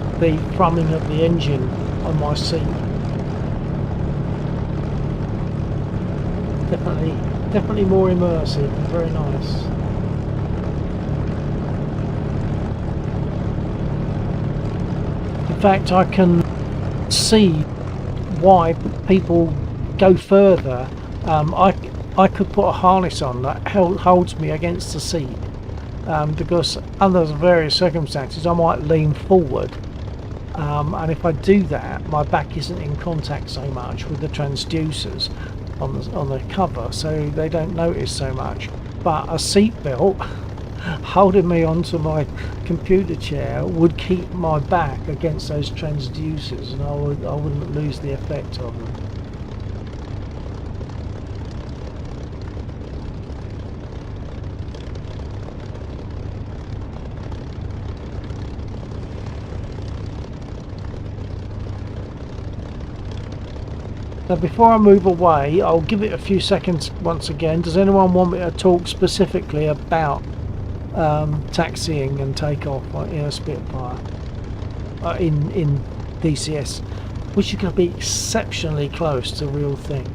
thrumming of the engine on my seat. Definitely more immersive, very nice. In fact, I can see why people go further. I could put a harness on that holds me against the seat. Because under various circumstances I might lean forward, and if I do that my back isn't in contact so much with the transducers on the cover, so they don't notice so much. But a seat belt holding me onto my computer chair would keep my back against those transducers, and I wouldn't lose the effect of them. Now before I move away, I'll give it a few seconds once again. Does anyone want me to talk specifically about taxiing and takeoff in a Spitfire in DCS, which is going to be exceptionally close to the real thing?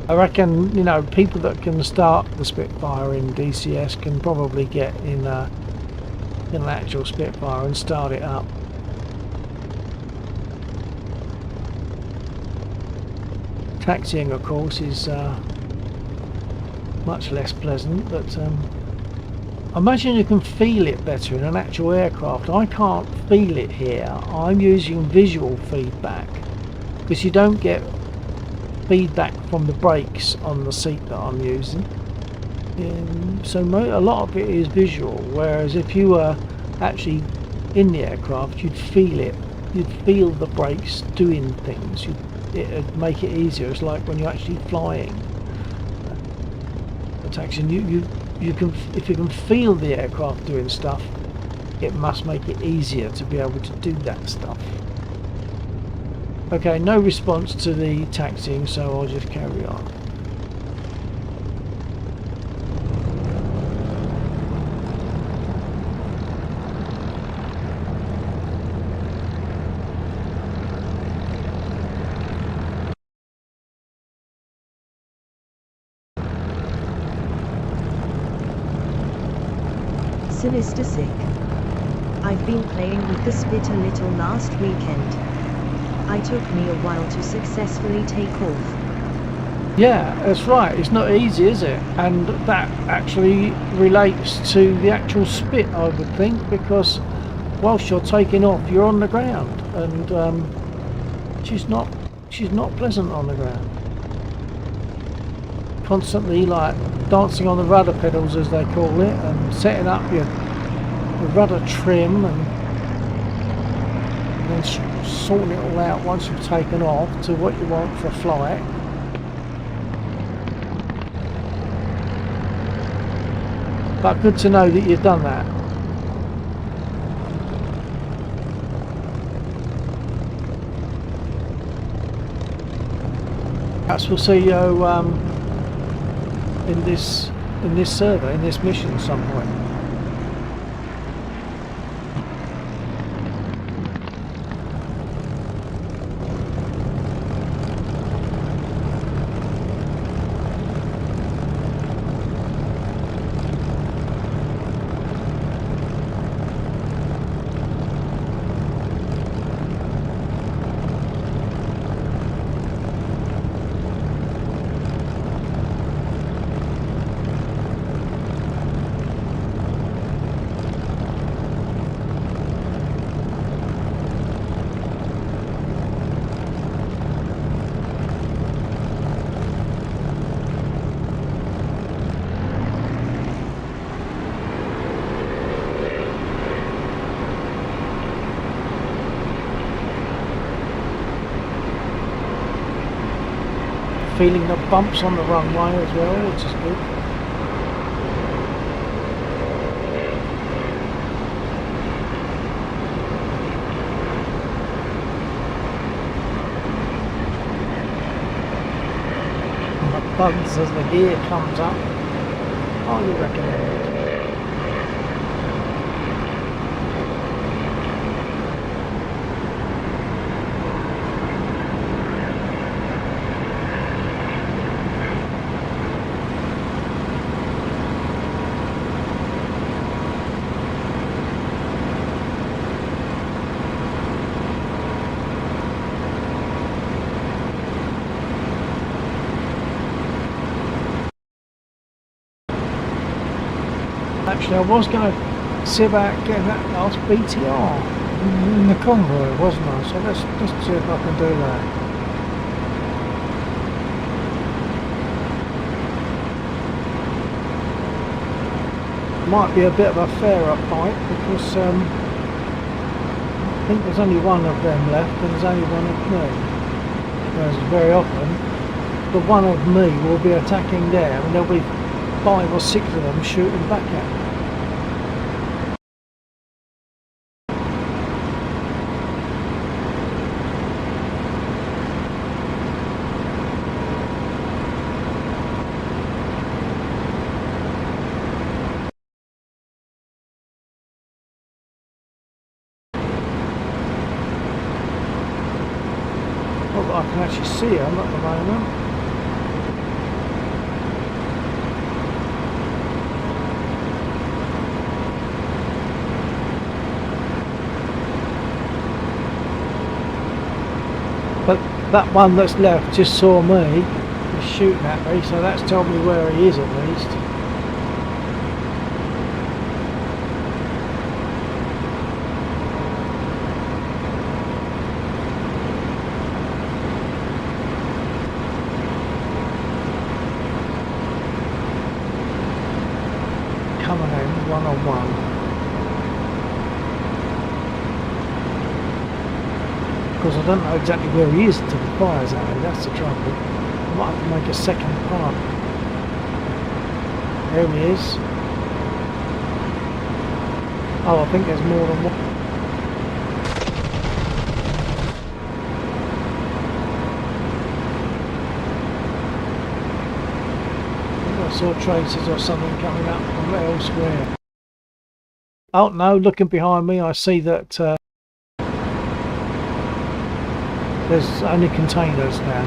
I reckon, you know, people that can start the Spitfire in DCS can probably get in an actual Spitfire and start it up. Taxiing, of course, is much less pleasant, but I imagine you can feel it better in an actual aircraft. I can't feel it here. I'm using visual feedback because you don't get feedback from the brakes on the seat that I'm using. So a lot of it is visual, whereas if you were actually in the aircraft, you'd feel it. You'd feel the brakes doing things. It'd make it easier. It's like when you're actually flying a taxi. You can, if you can feel the aircraft doing stuff, it must make it easier to be able to do that stuff. Okay, no response to the taxiing, so I'll just carry on. Sinister Sick. I've been playing with the Spit a little last weekend. It took me a while to successfully take off. Yeah, that's right. It's not easy, is it? And that actually relates to the actual spit, I would think, because whilst you're taking off, you're on the ground, and she's not pleasant on the ground. Constantly, like dancing on the rudder pedals, as they call it, and setting up your rudder trim, and then sorting it all out once you've taken off to what you want for a flight. But good to know that you've done that. Perhaps we'll see you in this survey, in this mission at some point. Feeling the bumps on the runway as well, which is good. And the bugs as the gear comes up. Highly recommended. Actually, I was going to see about getting that last BTR in the convoy, wasn't I? So let's see if I can do that. Might be a bit of a fairer fight because I think there's only one of them left and there's only one of me. Whereas very often the one of me will be attacking them and there'll be 5 or 6 of them shooting back at me. Not that I can actually see them at the moment. But that one that's left just saw me, He's shooting at me, so that's told me where he is at least. Coming in one-on-one. Because I don't know exactly where he is to the fires alley, that's the trouble. I might have to make a second part. There he is. Oh, I think there's more than one. I think I saw traces or something coming up from elsewhere. Oh no, looking behind me I see that there's only containers now.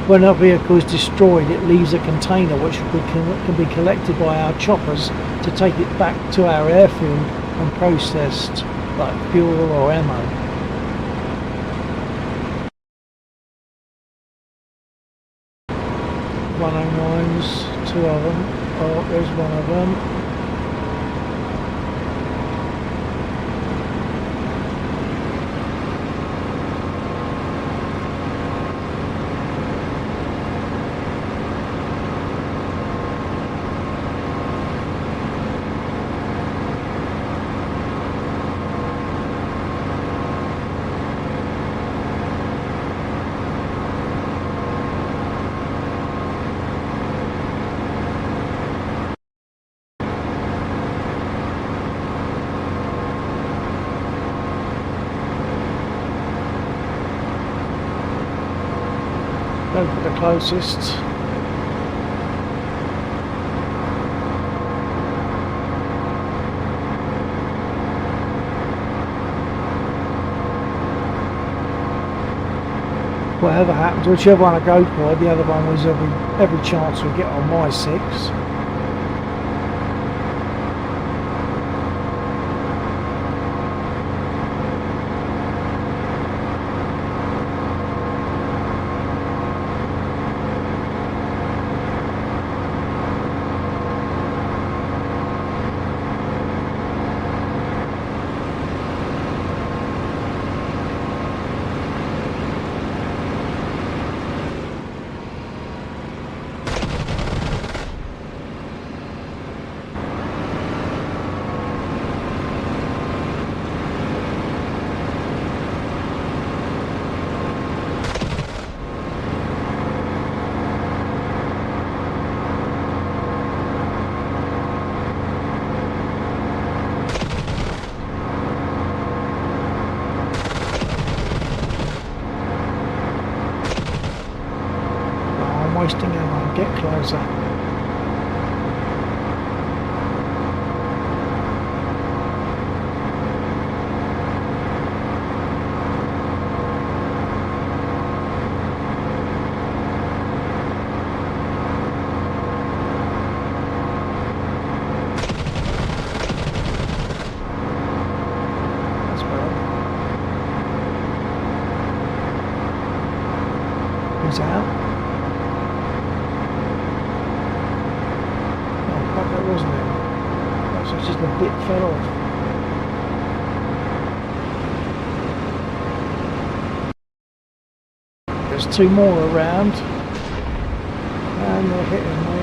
When our vehicle is destroyed, it leaves a container which can be collected by our choppers to take it back to our airfield and processed like fuel or ammo. "109s, two of them. Oh, there's one of them. Go for the closest. Whatever happens, whichever one I go for, the other one was every chance we get on my 6. Wasting ammo, get closer. That's better. He's out. That wasn't him. That's just a bit fell off. There's 2 more around. And they're hitting me.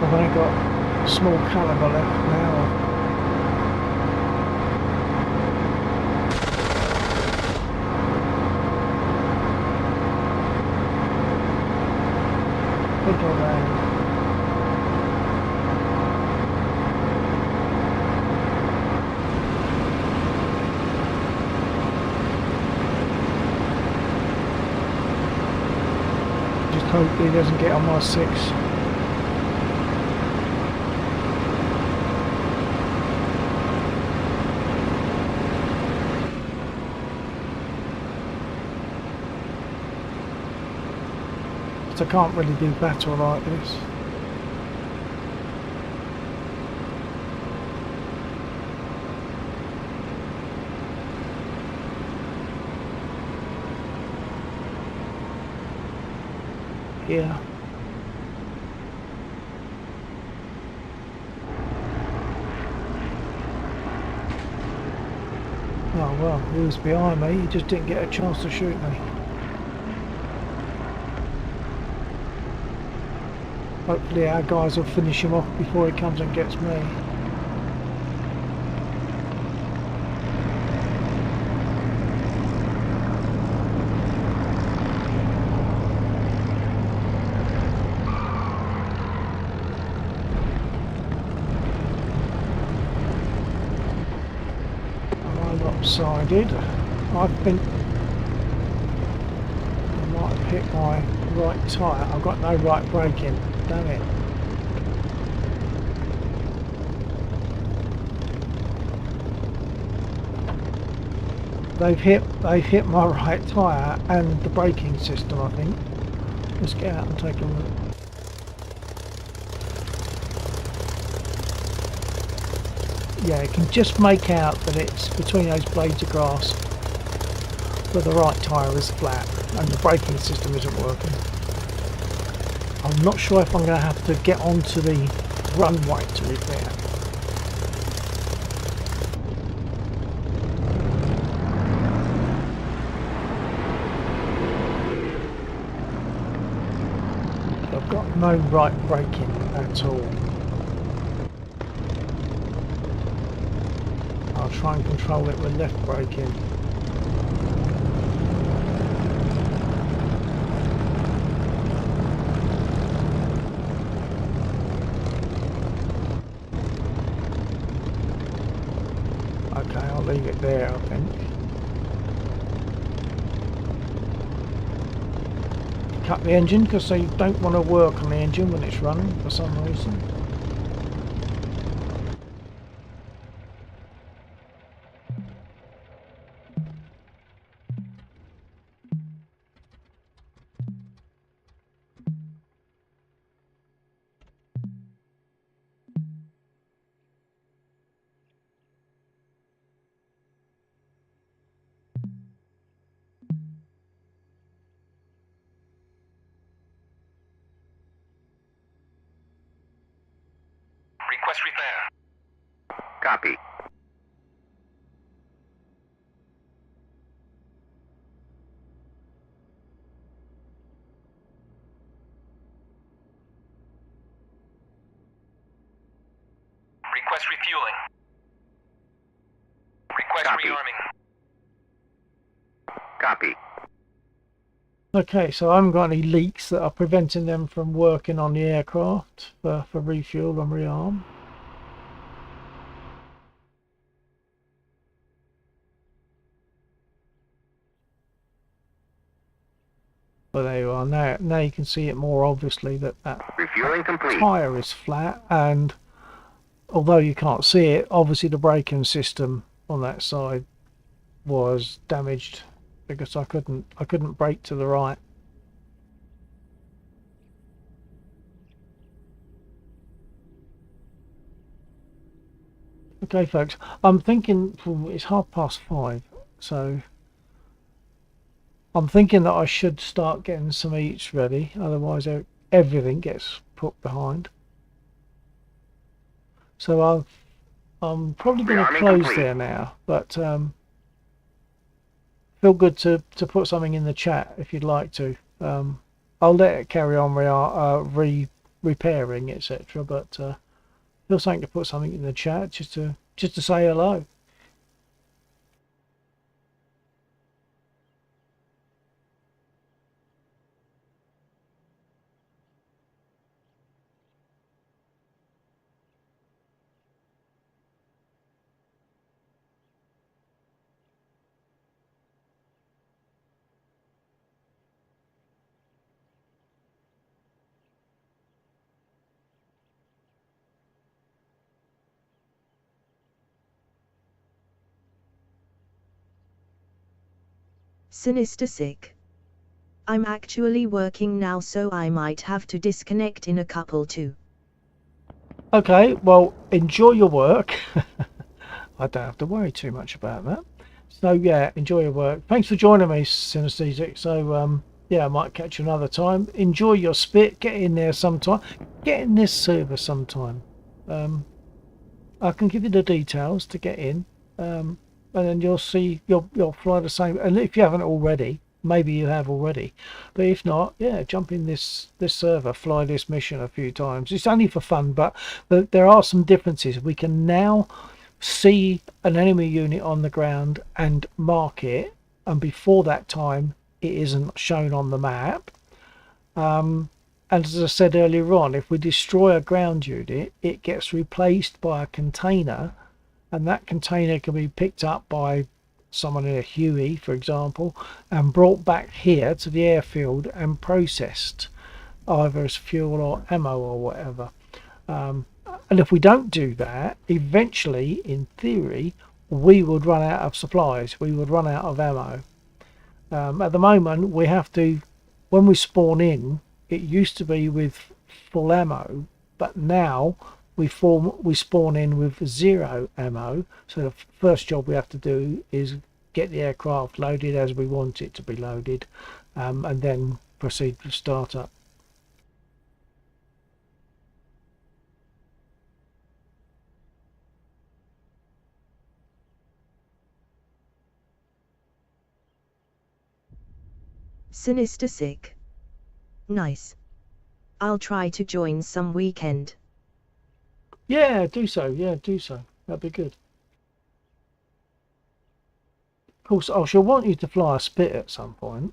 I've only got a small caliber left now. Think around. Hopefully he doesn't get on my 6. I can't really do battle like this. Yeah. Oh well, he was behind me, he just didn't get a chance to shoot me. Hopefully our guys will finish him off before he comes and gets me. I'm lopsided. I think I might have hit my right tyre. I've got no right braking. Damn it. They've hit my right tyre and the braking system, I think. Let's get out and take a look. Yeah, you can just make out that it's between those blades of grass where the right tyre is flat and the braking system isn't working. I'm not sure if I'm going to have to get onto the runway to repair. I've got no right braking at all. I'll try and control it with left braking. Okay, I'll leave it there, I think. Cut the engine because they don't want to work on the engine when it's running for some reason. Request repair. Copy. Request refueling. Request Copy. rearming. Copy. Okay, so I haven't got any leaks that are preventing them from working on the aircraft for refuel and rearm. But there you are. Now you can see it more obviously that Refueling complete. tyre is flat, and although you can't see it, obviously the braking system on that side was damaged because I couldn't brake to the right. Okay, folks, I'm thinking it's 5:30, so I'm thinking that I should start getting some eats ready, otherwise everything gets put behind. So I'm probably going to Rearming close complete. there now, but feel good to put something in the chat if you'd like to. I'll let it carry on repairing, etc. But feel something to put something in the chat just to say hello. Sinister Sick. I'm actually working now, so I might have to disconnect in a couple too. Okay, well, enjoy your work. I don't have to worry too much about that. So yeah, enjoy your work. Thanks for joining me, Synesthetic. So yeah, I might catch you another time. Enjoy your spit. Get in there sometime. Get in this server sometime. I can give you the details to get in, and then you'll see you'll fly the same. And if you haven't already, maybe you have already, but if not, yeah, jump in this server, fly this mission a few times. It's only for fun, but there are some differences. We can now see an enemy unit on the ground and mark it, and before that time it isn't shown on the map. And as I said earlier on, if we destroy a ground unit, it gets replaced by a container, and that container can be picked up by someone in a Huey, for example, and brought back here to the airfield and processed, either as fuel or ammo or whatever. And if we don't do that, eventually, in theory, we would run out of supplies. We would run out of ammo. At the moment, we have to, when we spawn in, it used to be with full ammo, but now we spawn in with 0 ammo. So the first job we have to do is get the aircraft loaded as we want it to be loaded, and then proceed with startup. Sinister Sick. Nice. I'll try to join some weekend. Yeah, do so. Yeah, do so. That'd be good. Of course, I shall want you to fly a spit at some point.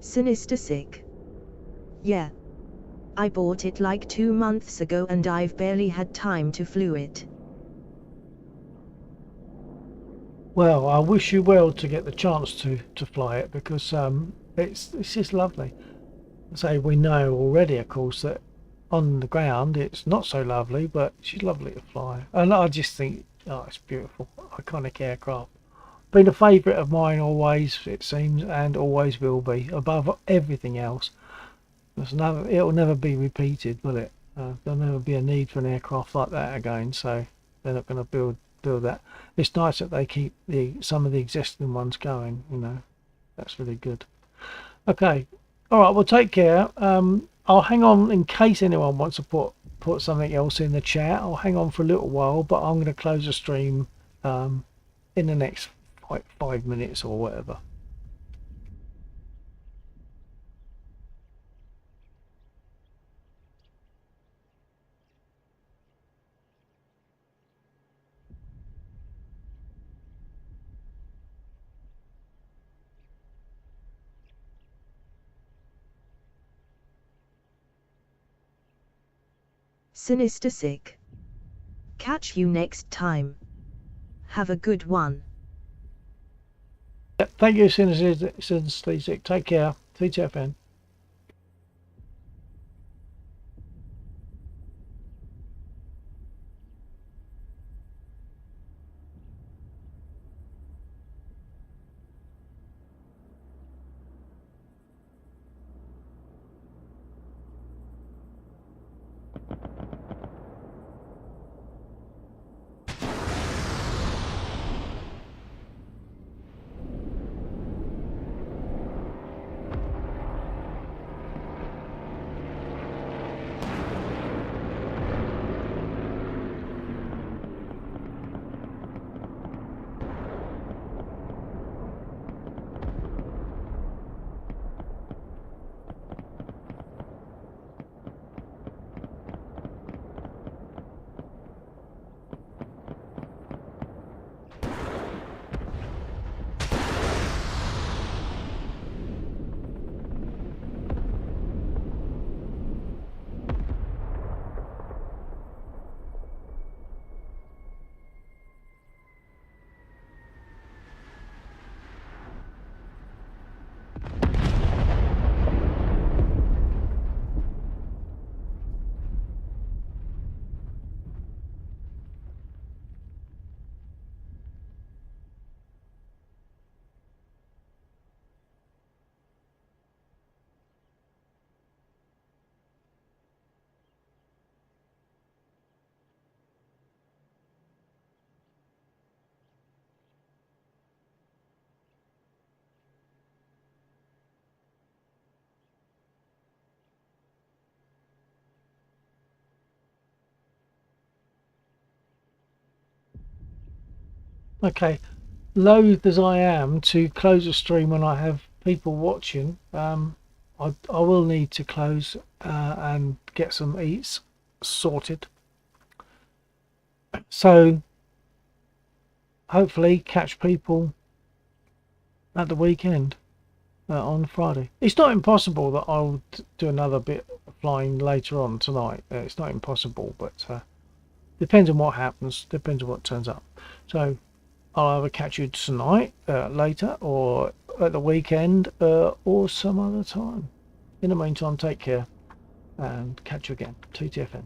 Sinister Sick. Yeah. I bought it like 2 months ago and I've barely had time to flew it. Well, I wish you well to get the chance to fly it, because it's just lovely. Say, we know already, of course, that on the ground it's not so lovely, but she's lovely to fly. And I just think, oh, it's beautiful, iconic aircraft. Been a favourite of mine always, it seems, and always will be, above everything else. It'll never be repeated, will it? There'll never be a need for an aircraft like that again, so they're not going to build that. It's nice that they keep some of the existing ones going, you know. That's really good. Okay, all right, well, take care. I'll hang on in case anyone wants to put something else in the chat. I'll hang on for a little while, but I'm going to close the stream in the next 5 minutes or whatever. Sinister Sick. Catch you next time. Have a good one. Thank you, Synesthetic. Take care. TTFN. Okay, loath as I am to close a stream when I have people watching, I will need to close and get some eats sorted. So hopefully catch people at the weekend on Friday. It's not impossible that I'll do another bit of flying later on tonight. It's not impossible, but depends on what happens, depends on what turns up. So I'll either catch you tonight, later, or at the weekend, or some other time. In the meantime, take care and catch you again. TTFN.